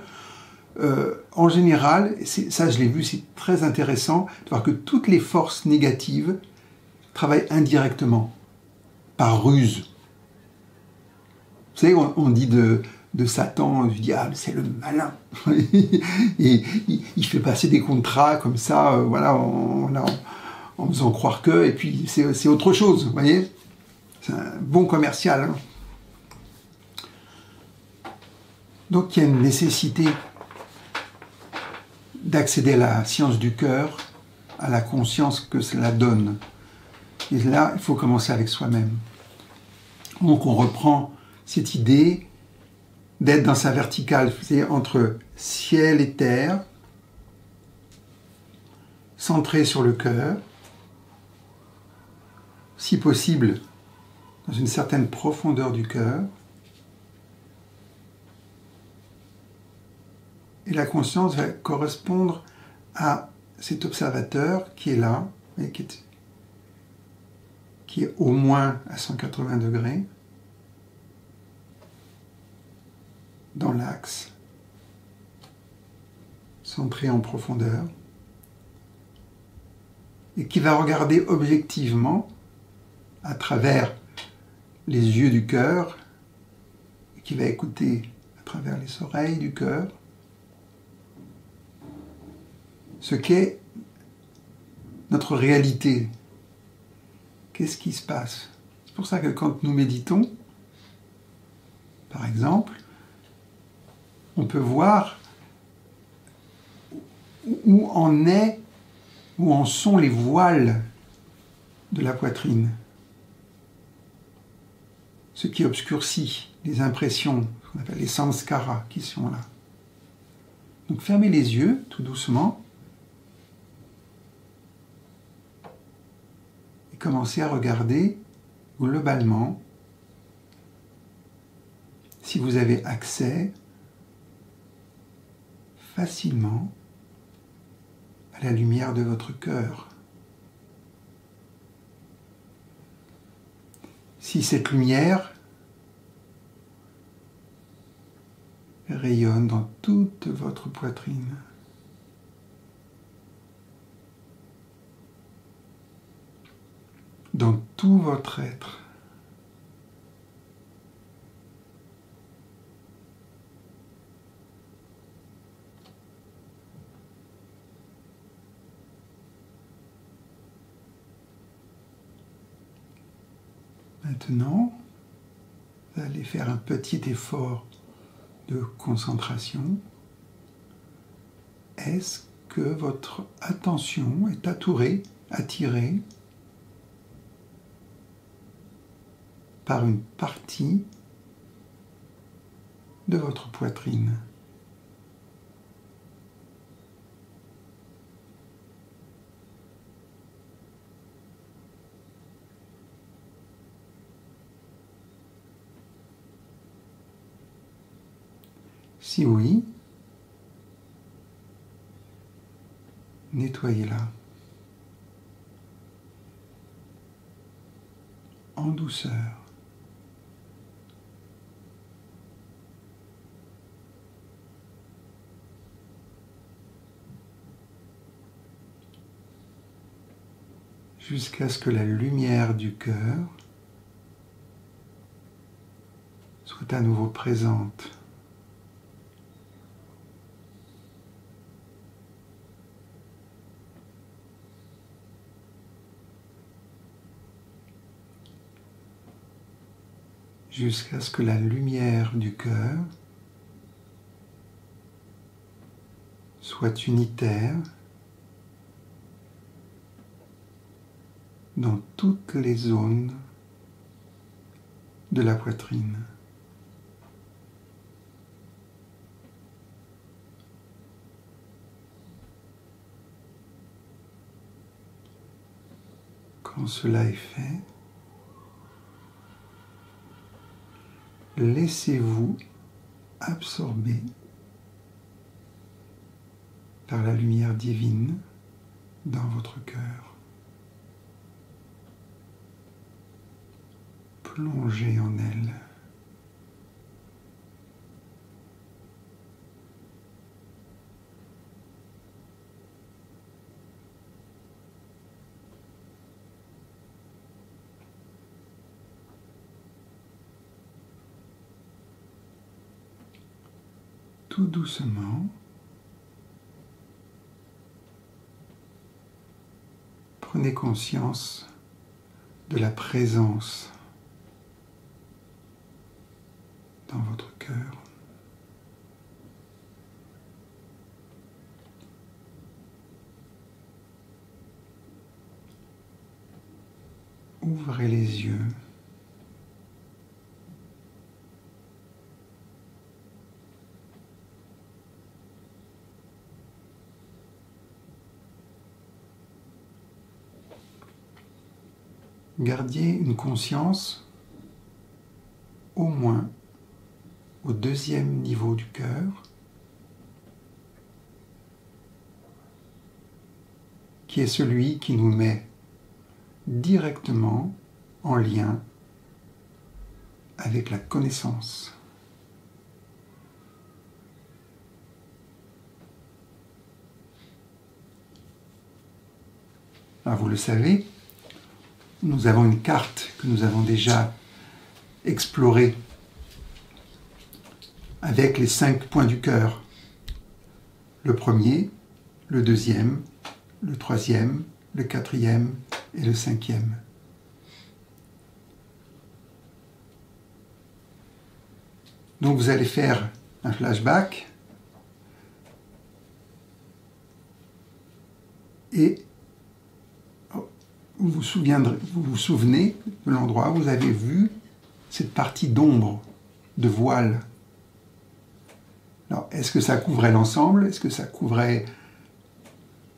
Speaker 1: en général, ça je l'ai vu, c'est très intéressant de voir que toutes les forces négatives travaillent indirectement, par ruse. Vous savez, on dit de Satan, du diable, c'est le malin. Et il fait passer des contrats comme ça, voilà, en faisant croire que, et puis c'est autre chose, vous voyez. C'est un bon commercial. Donc il y a une nécessité d'accéder à la science du cœur, à la conscience que cela donne. Et là, il faut commencer avec soi-même. Donc on reprend cette idée d'être dans sa verticale, c'est-à-dire entre ciel et terre, centré sur le cœur, si possible dans une certaine profondeur du cœur. Et la conscience va correspondre à cet observateur qui est là, et qui est au moins à 180 degrés, dans l'axe, centré en profondeur, et qui va regarder objectivement à travers les yeux du cœur, et qui va écouter à travers les oreilles du cœur, ce qu'est notre réalité. Qu'est-ce qui se passe? C'est pour ça que quand nous méditons, par exemple, on peut voir où en sont les voiles de la poitrine. Ce qui obscurcit les impressions, ce qu'on appelle les samskaras qui sont là. Donc fermez les yeux tout doucement et commencez à regarder globalement si vous avez accès facilement à la lumière de votre cœur. Si cette lumière rayonne dans toute votre poitrine, dans tout votre être, maintenant, vous allez faire un petit effort de concentration. Est-ce que votre attention est attirée par une partie de votre poitrine? Si oui, nettoyez-la en douceur. Jusqu'à ce que la lumière du cœur soit à nouveau présente. Jusqu'à ce que la lumière du cœur soit unitaire dans toutes les zones de la poitrine. Quand cela est fait, laissez-vous absorber par la lumière divine dans votre cœur. Plongez en elle. Tout doucement, prenez conscience de la présence dans votre cœur. Ouvrez les yeux gardiez une conscience au moins au deuxième niveau du cœur, qui est celui qui nous met directement en lien avec la connaissance. Alors vous le savez, nous avons une carte que nous avons déjà explorée avec les 5 points du cœur. Le premier, le deuxième, le troisième, le quatrième et le cinquième. Donc vous allez faire un flashback et vous vous souvenez de l'endroit où vous avez vu cette partie d'ombre, de voile. Alors, est-ce que ça couvrait l'ensemble? Est-ce que ça couvrait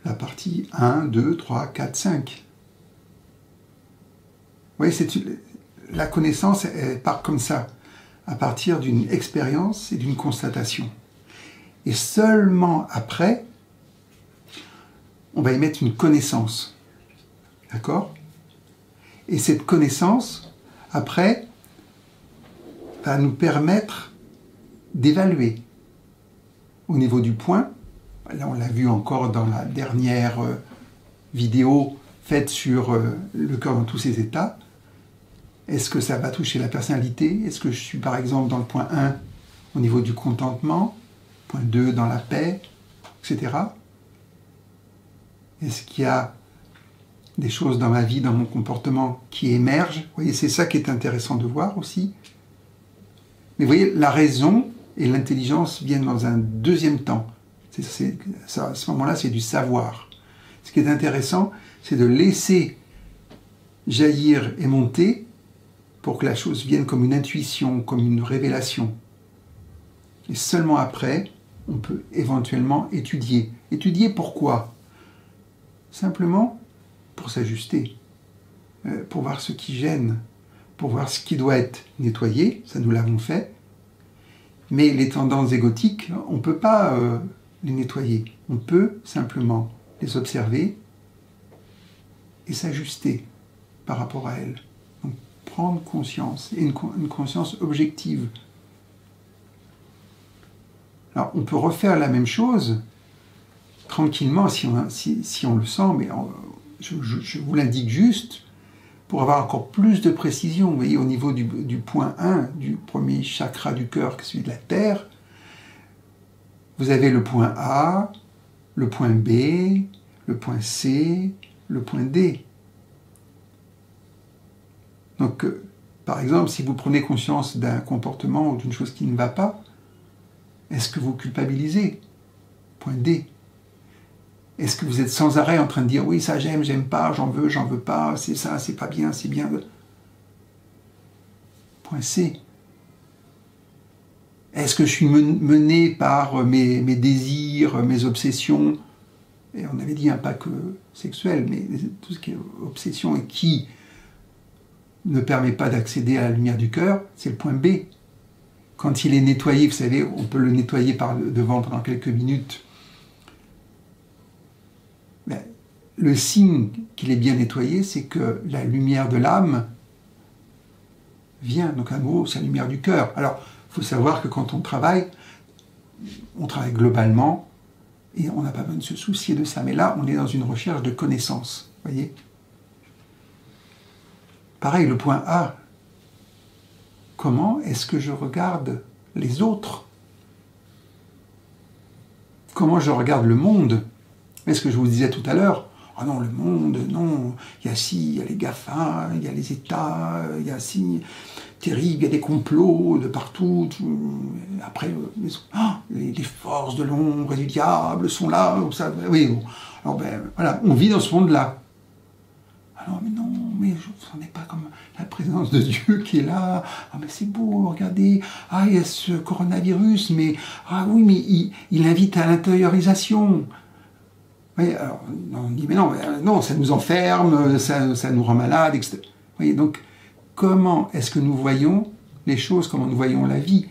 Speaker 1: la partie 1, 2, 3, 4, 5? Vous voyez, la connaissance, elle part comme ça, à partir d'une expérience et d'une constatation. Et seulement après, on va y mettre une connaissance. D'accord? Et cette connaissance, après, va nous permettre d'évaluer au niveau du point. Là, on l'a vu encore dans la dernière vidéo faite sur le cœur dans tous ses états. Est-ce que ça va toucher la personnalité? Est-ce que je suis par exemple dans le point 1 au niveau du contentement, point 2 dans la paix, etc. Est-ce qu'il y a des choses dans ma vie, dans mon comportement qui émergent? Vous voyez, c'est ça qui est intéressant de voir aussi. Mais vous voyez, la raison et l'intelligence viennent dans un deuxième temps. À ce moment-là, c'est du savoir. Ce qui est intéressant, c'est de laisser jaillir et monter pour que la chose vienne comme une intuition, comme une révélation. Et seulement après, on peut éventuellement étudier. Étudier pourquoi? Simplement pour s'ajuster, pour voir ce qui gêne, pour voir ce qui doit être nettoyé, ça nous l'avons fait. Mais les tendances égotiques, on ne peut pas les nettoyer. On peut simplement les observer et s'ajuster par rapport à elles. Donc, prendre conscience, et une conscience objective. Alors, on peut refaire la même chose tranquillement si on le sent, mais je vous l'indique juste pour avoir encore plus de précision. Vous voyez, au niveau du point 1, du premier chakra du cœur, qui est celui de la terre, vous avez le point A, le point B, le point C, le point D. Donc, par exemple, si vous prenez conscience d'un comportement ou d'une chose qui ne va pas, est-ce que vous culpabilisez? Point D. Est-ce que vous êtes sans arrêt en train de dire « oui, ça j'aime, j'aime pas, j'en veux pas, c'est ça, c'est pas bien, c'est bien ». Point C. Est-ce que je suis mené par mes désirs, mes obsessions? Et on avait dit, hein, pas que sexuel, mais tout ce qui est obsession et qui ne permet pas d'accéder à la lumière du cœur, c'est le point B. Quand il est nettoyé, vous savez, on peut le nettoyer par le devant pendant quelques minutes. Mais le signe qu'il est bien nettoyé, c'est que la lumière de l'âme vient, donc à nouveau, c'est la lumière du cœur. Alors, il faut savoir que quand on travaille globalement, et on n'a pas besoin de se soucier de ça. Mais là, on est dans une recherche de connaissance, voyez. Pareil, le point A. Comment est-ce que je regarde les autres? Comment je regarde le monde? Est-ce que je vous disais tout à l'heure, ah non, le monde, non, il y a ci, il y a les GAFA, il y a les États, il y a ci, terrible, il y a des complots de partout. Après, les forces de l'ombre et du diable sont là. Ça, oui, alors ben, voilà, on vit dans ce monde-là. Alors, mais non, mais ce n'est pas comme la présence de Dieu qui est là. Ah, mais c'est beau, regardez. Ah, il y a ce coronavirus, mais ah oui, mais il invite à l'intériorisation. Oui, alors, on dit, mais non, ça nous enferme, ça nous rend malade, etc. voyez, donc, comment est-ce que nous voyons les choses, comment nous voyons la vie?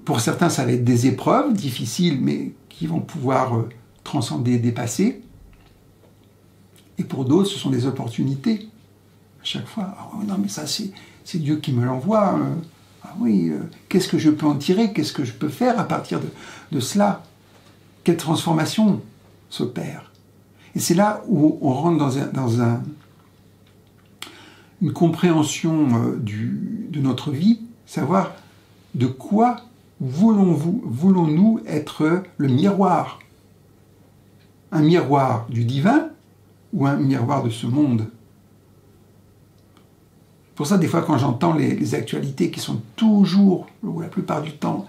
Speaker 1: Pour certains, ça va être des épreuves difficiles, mais qui vont pouvoir transcender, dépasser. Et pour d'autres, ce sont des opportunités. À chaque fois, oh, non mais ça c'est Dieu qui me l'envoie. Ah oui, qu'est-ce que je peux en tirer? Qu'est-ce que je peux faire à partir de cela? Quelle transformation s'opère? Et c'est là où on rentre dans une compréhension de notre vie, savoir de quoi voulons-nous être le miroir? Un miroir du divin ou un miroir de ce monde? Pour ça, des fois, quand j'entends les actualités qui sont toujours, ou la plupart du temps,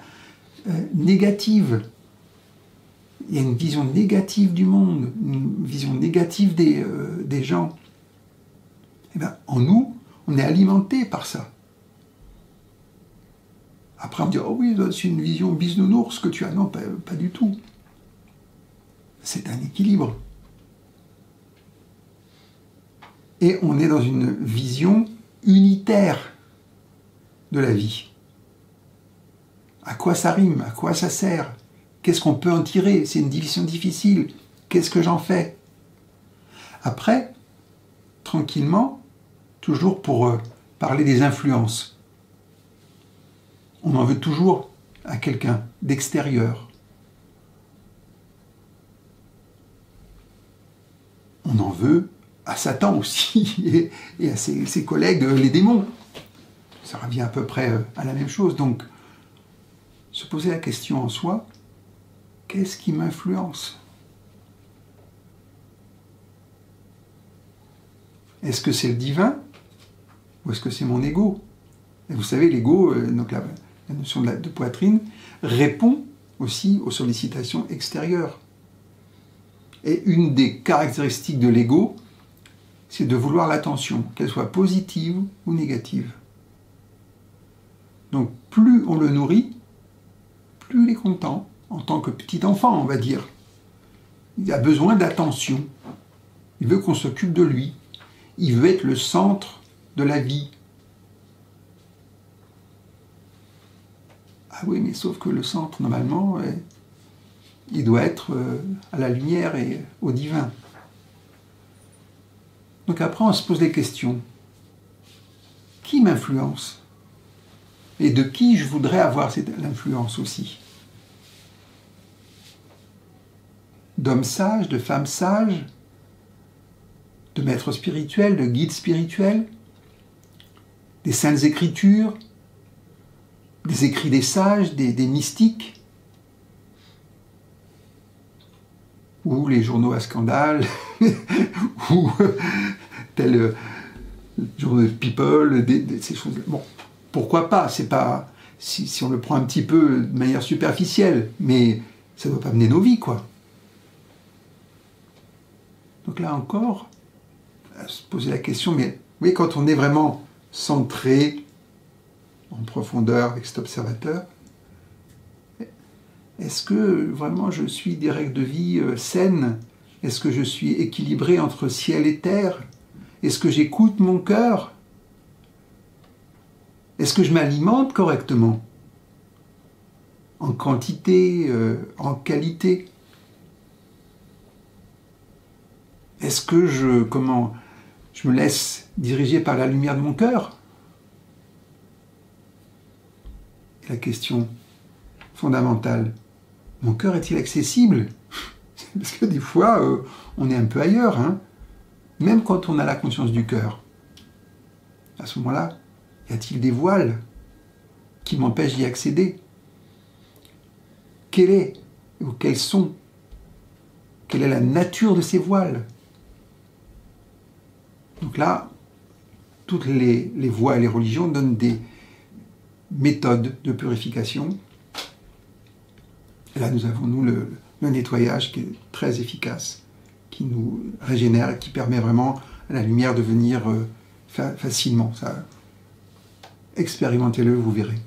Speaker 1: négatives, il y a une vision négative du monde, une vision négative des gens. Eh bien, en nous, on est alimenté par ça. Après, on me dit, oh oui, c'est une vision bisounours que tu as. Non, pas du tout. C'est un équilibre. Et on est dans une vision unitaire de la vie. À quoi ça rime? À quoi ça sert? Qu'est-ce qu'on peut en tirer? C'est une division difficile. Qu'est-ce que j'en fais? Après, tranquillement, toujours pour parler des influences. On en veut toujours à quelqu'un d'extérieur. On en veut à Satan aussi et à ses collègues, les démons. Ça revient à peu près à la même chose. Donc, se poser la question en soi, qu'est-ce qui m'influence? Est-ce que c'est le divin ou est-ce que c'est mon ego? Et vous savez, l'ego, donc la notion de poitrine, répond aussi aux sollicitations extérieures. Et une des caractéristiques de l'ego, c'est de vouloir l'attention, qu'elle soit positive ou négative. Donc plus on le nourrit, plus il est content, en tant que petit enfant, on va dire. Il a besoin d'attention. Il veut qu'on s'occupe de lui. Il veut être le centre de la vie. Ah oui, mais sauf que le centre, normalement, il doit être à la lumière et au divin. Donc après, on se pose des questions. Qui m'influence? Et de qui je voudrais avoir l'influence aussi? D'hommes sages, de femmes sages, de maîtres spirituels, de guides spirituels, des saintes écritures, des écrits des sages, des mystiques, ou les journaux à scandale, ou tel journaux de People, ces choses-là. Bon, pourquoi pas? C'est pas si on le prend un petit peu de manière superficielle, mais ça ne doit pas mener nos vies, quoi. Donc là encore, à se poser la question, mais oui, quand on est vraiment centré en profondeur avec cet observateur, est-ce que vraiment je suis des règles de vie saines? Est-ce que je suis équilibré entre ciel et terre? Est-ce que j'écoute mon cœur? Est-ce que je m'alimente correctement? En quantité, en qualité? Est-ce que je me laisse diriger par la lumière de mon cœur? Et la question fondamentale, mon cœur est-il accessible? Parce que des fois, on est un peu ailleurs, hein? Même quand on a la conscience du cœur. À ce moment-là, y a-t-il des voiles qui m'empêchent d'y accéder? Quelle est la nature de ces voiles? Donc là, toutes les voies et les religions donnent des méthodes de purification. Et là, nous avons, le nettoyage qui est très efficace, qui nous régénère et qui permet vraiment à la lumière de venir facilement. Ça, expérimentez-le, vous verrez.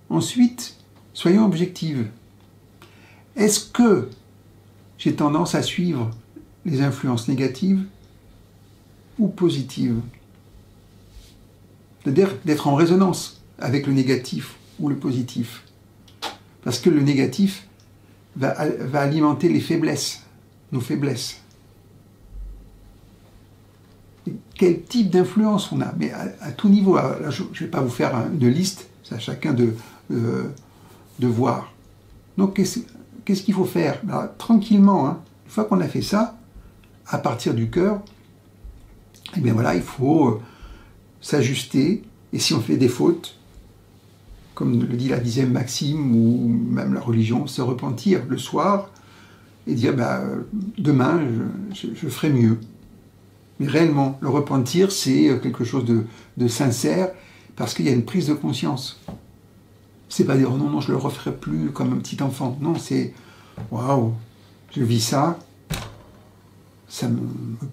Speaker 1: Ensuite, soyons objectifs. Est-ce que j'ai tendance à suivre les influences négatives ou positives. C'est-à-dire d'être en résonance avec le négatif ou le positif. Parce que le négatif va alimenter les faiblesses, nos faiblesses. Et quel type d'influence on a? Mais à tout niveau. Alors là, je ne vais pas vous faire une liste, c'est à chacun de voir. Donc, qu'est-ce qu'il faut faire? Alors, tranquillement, hein, une fois qu'on a fait ça, à partir du cœur, eh bien voilà, il faut s'ajuster. Et si on fait des fautes, comme le dit la 10e maxime, ou même la religion, se repentir le soir et dire demain, je ferai mieux. Mais réellement, le repentir, c'est quelque chose de sincère, parce qu'il y a une prise de conscience. C'est pas dire, oh non, je ne le referai plus comme un petit enfant. Non, c'est, waouh, je vis ça, ça me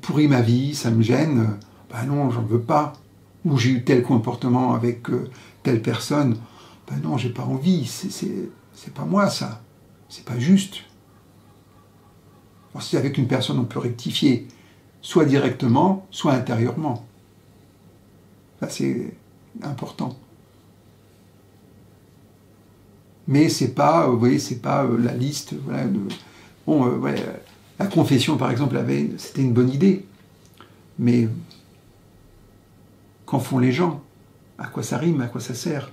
Speaker 1: pourrit ma vie, ça me gêne, ben non, j'en veux pas. Ou j'ai eu tel comportement avec telle personne, ben non, j'ai pas envie, c'est pas moi ça, c'est pas juste. Alors, si avec une personne on peut rectifier, soit directement, soit intérieurement. Ça c'est important. Mais c'est pas, vous voyez, c'est pas la liste. Voilà, la confession, par exemple, c'était une bonne idée. Mais qu'en font les gens? À quoi ça rime? À quoi ça sert?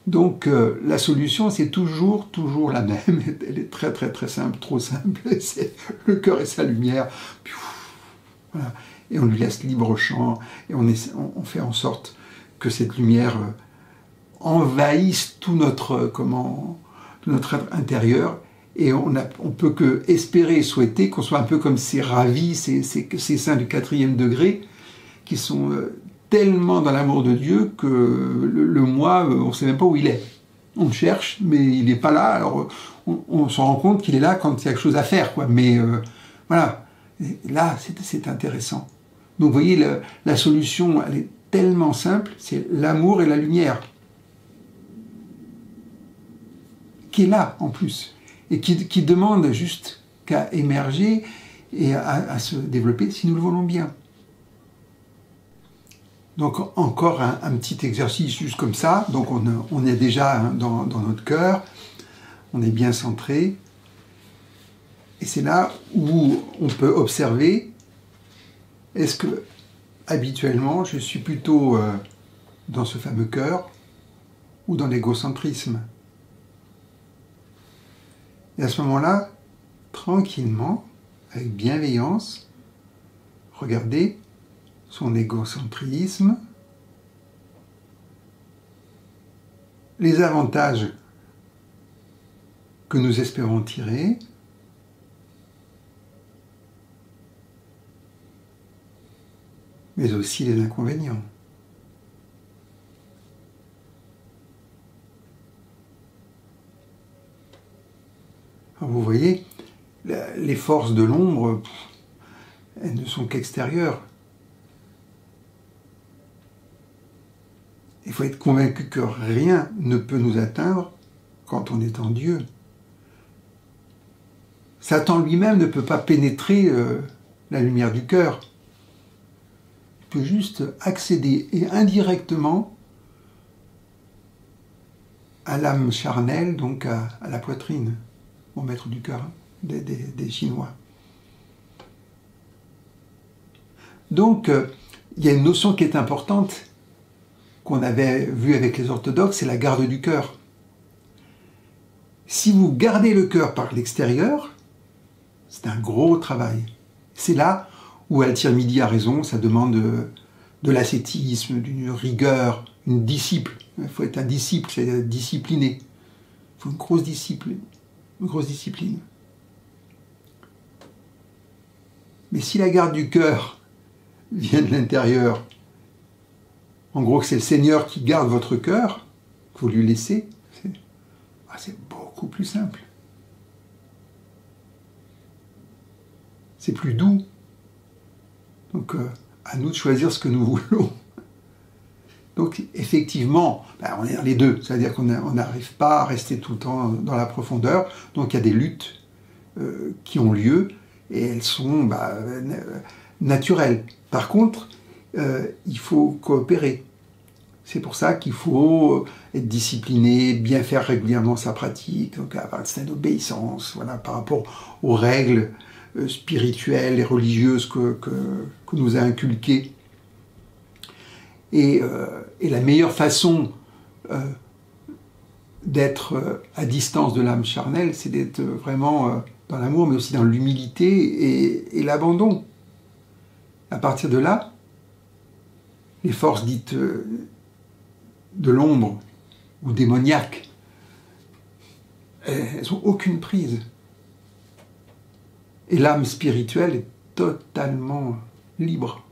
Speaker 1: Donc la solution, c'est toujours la même. Elle est très très très simple, trop simple. C'est le cœur et sa lumière. Voilà. Et on lui laisse libre champ, et on fait en sorte que cette lumière envahisse tout notre être intérieur, et on peut que espérer et souhaiter qu'on soit un peu comme ces ravis, ces saints du 4e degré, qui sont tellement dans l'amour de Dieu que le moi, on ne sait même pas où il est. On le cherche, mais il n'est pas là, alors on se rend compte qu'il est là quand il y a quelque chose à faire, quoi. Mais voilà, et là c'est intéressant. Donc vous voyez, la solution, elle est tellement simple, c'est l'amour et la lumière. Qui est là, en plus, et qui demande juste qu'à émerger et à se développer, si nous le voulons bien. Donc encore un petit exercice juste comme ça. Donc on est déjà dans notre cœur, on est bien centré, et c'est là où on peut observer, est-ce que habituellement je suis plutôt dans ce fameux cœur ou dans l'égocentrisme? Et à ce moment-là, tranquillement, avec bienveillance, regardez son égocentrisme, les avantages que nous espérons tirer, mais aussi les inconvénients. Alors vous voyez, les forces de l'ombre, elles ne sont qu'extérieures. Il faut être convaincu que rien ne peut nous atteindre quand on est en Dieu. Satan lui-même ne peut pas pénétrer la lumière du cœur. Il peut juste accéder, et indirectement, à l'âme charnelle, donc à la poitrine, au maître du cœur des Chinois. Donc, il y a une notion qui est importante, qu'on avait vue avec les orthodoxes, c'est la garde du cœur. Si vous gardez le cœur par l'extérieur, c'est un gros travail. C'est là où Altier Midi a raison, ça demande de l'ascétisme, d'une rigueur, une disciple. Il faut être un disciple, c'est discipliné. Il faut une grosse discipline. Mais si la garde du cœur vient de l'intérieur, en gros que c'est le Seigneur qui garde votre cœur, que vous lui laissez, c'est beaucoup plus simple. C'est plus doux. Donc à nous de choisir ce que nous voulons. Donc effectivement, ben, on est les deux, c'est-à-dire qu'on n'arrive pas à rester tout le temps dans la profondeur, donc il y a des luttes qui ont lieu, et elles sont naturelles. Par contre, il faut coopérer. C'est pour ça qu'il faut être discipliné, bien faire régulièrement sa pratique, donc avoir une certaine obéissance, voilà, par rapport aux règles spirituelles et religieuses que nous a inculquées. Et la meilleure façon d'être à distance de l'âme charnelle, c'est d'être vraiment dans l'amour, mais aussi dans l'humilité et l'abandon. À partir de là, les forces dites de l'ombre ou démoniaques, elles n'ont aucune prise. Et l'âme spirituelle est totalement libre.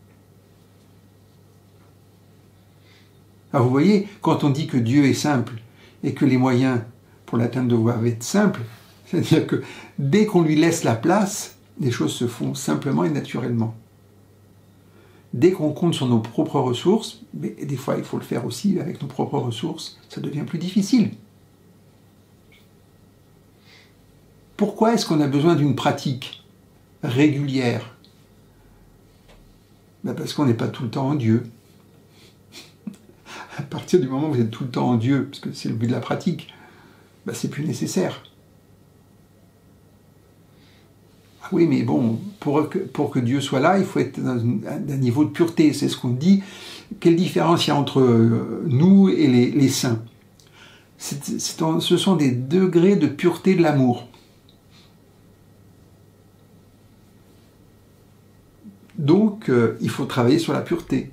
Speaker 1: Alors vous voyez, quand on dit que Dieu est simple et que les moyens pour l'atteindre doivent être simples, c'est-à-dire que dès qu'on lui laisse la place, les choses se font simplement et naturellement. Dès qu'on compte sur nos propres ressources, mais des fois il faut le faire aussi avec nos propres ressources, ça devient plus difficile. Pourquoi est-ce qu'on a besoin d'une pratique régulière? Parce qu'on n'est pas tout le temps en Dieu. À partir du moment où vous êtes tout le temps en Dieu, parce que c'est le but de la pratique, c'est plus nécessaire. Ah oui, mais bon, pour que Dieu soit là, il faut être dans un niveau de pureté. C'est ce qu'on dit. Quelle différence il y a entre nous et les saints? Ce sont des degrés de pureté de l'amour. Donc, il faut travailler sur la pureté.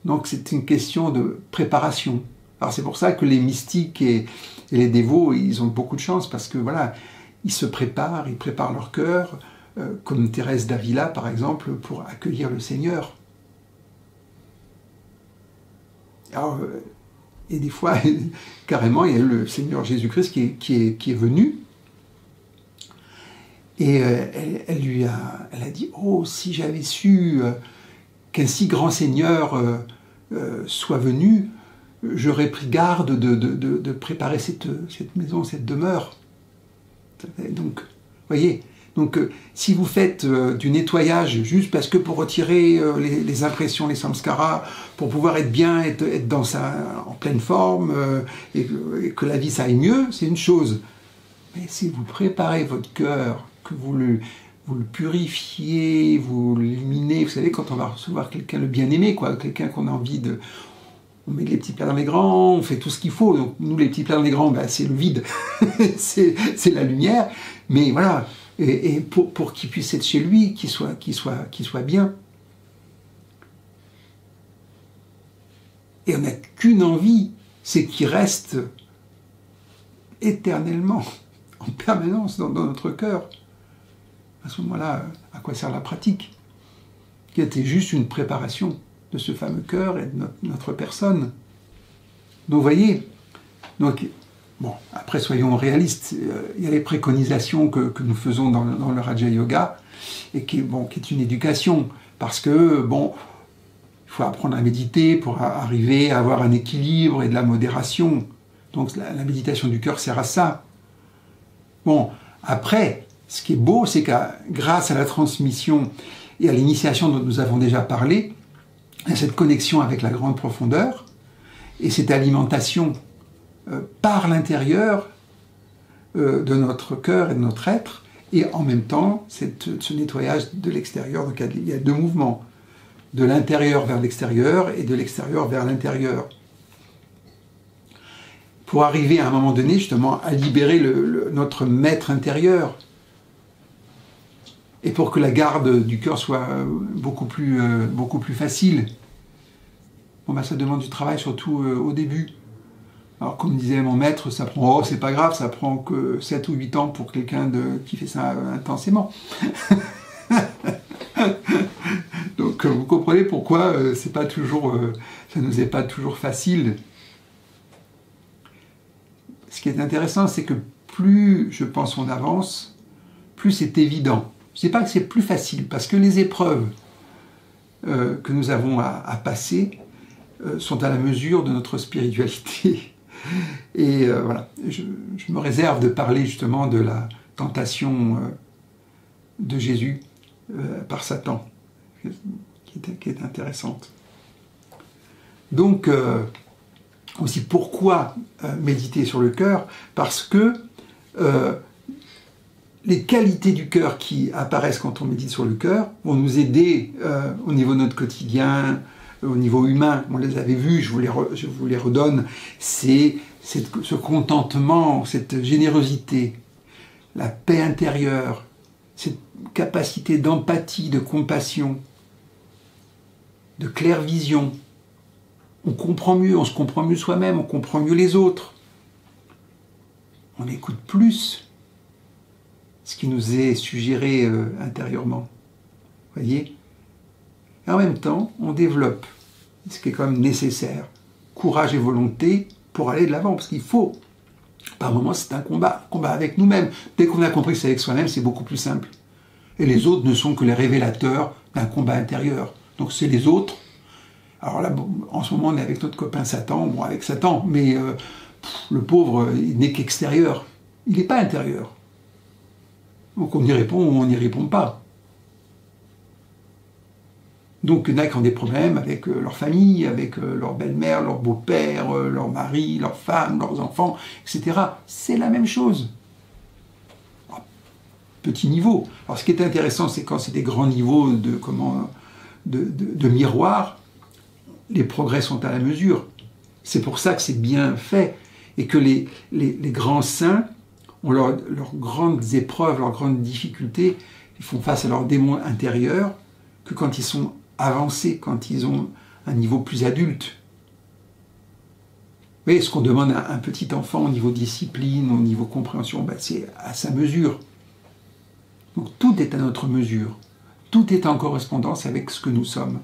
Speaker 1: Donc, c'est une question de préparation. Alors, c'est pour ça que les mystiques et les dévots, ils ont beaucoup de chance, parce que, voilà, ils se préparent, ils préparent leur cœur, comme Thérèse d'Avila, par exemple, pour accueillir le Seigneur. Alors, et des fois, carrément, il y a eu le Seigneur Jésus-Christ qui est venu, et elle a dit « Oh, si j'avais su qu'un si grand Seigneur soit venu, j'aurais pris garde de préparer cette maison, cette demeure. » Donc, voyez, donc si vous faites du nettoyage juste parce que pour retirer les impressions, les samskaras, pour pouvoir être bien, être en pleine forme, et que la vie ça aille mieux, c'est une chose. Mais si vous préparez votre cœur, que vous le purifiez, vous l'éliminez, vous savez, quand on va recevoir quelqu'un le bien-aimé, quoi, quelqu'un qu'on a envie de... On met les petits plats dans les grands, on fait tout ce qu'il faut. Donc, nous, les petits plats dans les grands, c'est le vide, c'est la lumière. Mais voilà, et pour qu'il puisse être chez lui, qu'il soit bien. Et on n'a qu'une envie, c'est qu'il reste éternellement, en permanence dans notre cœur. À ce moment-là, à quoi sert la pratique? Qui était juste une préparation de ce fameux cœur et de notre personne. Donc, vous voyez, donc, bon, après, soyons réalistes, il y a les préconisations que nous faisons dans le Raja Yoga, et qui est une éducation, parce que, bon, il faut apprendre à méditer pour arriver à avoir un équilibre et de la modération. Donc, la méditation du cœur sert à ça. Bon, après, ce qui est beau, c'est que grâce à la transmission et à l'initiation dont nous avons déjà parlé, à cette connexion avec la grande profondeur et cette alimentation par l'intérieur de notre cœur et de notre être, et en même temps ce nettoyage de l'extérieur. Donc il y a deux mouvements, de l'intérieur vers l'extérieur et de l'extérieur vers l'intérieur, pour arriver à un moment donné justement à libérer notre maître intérieur, et pour que la garde du cœur soit beaucoup plus facile. Bon, ça demande du travail, surtout au début. Alors, comme disait mon maître, ça prend, c'est pas grave, ça prend que 7 ou 8 ans pour quelqu'un qui fait ça intensément. Donc, vous comprenez pourquoi c'est pas toujours, ça nous est pas toujours facile. Ce qui est intéressant, c'est que plus, je pense, on avance, plus c'est évident. Je ne sais pas que c'est plus facile, parce que les épreuves que nous avons à passer sont à la mesure de notre spiritualité. Et voilà, je me réserve de parler justement de la tentation de Jésus par Satan, qui est intéressante. Donc, aussi pourquoi méditer sur le cœur? Parce que les qualités du cœur qui apparaissent quand on médite sur le cœur vont nous aider au niveau de notre quotidien, au niveau humain. On les avait vus, je vous les redonne. C'est ce contentement, cette générosité, la paix intérieure, cette capacité d'empathie, de compassion, de claire vision. On comprend mieux, on se comprend mieux soi-même, on comprend mieux les autres. On écoute plus ce qui nous est suggéré intérieurement. Vous voyez? Et en même temps, on développe, ce qui est quand même nécessaire, courage et volonté pour aller de l'avant, parce qu'il faut. Par moments, c'est un combat avec nous-mêmes. Dès qu'on a compris que c'est avec soi-même, c'est beaucoup plus simple. Et les autres ne sont que les révélateurs d'un combat intérieur. Donc c'est les autres. Alors là, en ce moment, on est avec notre copain Satan, bon, avec Satan, mais le pauvre, il n'est qu'extérieur. Il n'est pas intérieur. Donc on y répond ou on n'y répond pas. Donc il y en a qui ont des problèmes avec leur famille, avec leur belle-mère, leur beau-père, leur mari, leur femme, leurs enfants, etc. C'est la même chose. Alors, petit niveau. Alors ce qui est intéressant, c'est quand c'est des grands niveaux de miroir, les progrès sont à la mesure. C'est pour ça que c'est bien fait et que les grands saints ont leurs grandes épreuves, leurs grandes difficultés, ils font face à leurs démons intérieurs que quand ils sont avancés, quand ils ont un niveau plus adulte. Vous voyez, ce qu'on demande à un petit enfant au niveau discipline, au niveau compréhension, c'est à sa mesure. Donc tout est à notre mesure. Tout est en correspondance avec ce que nous sommes.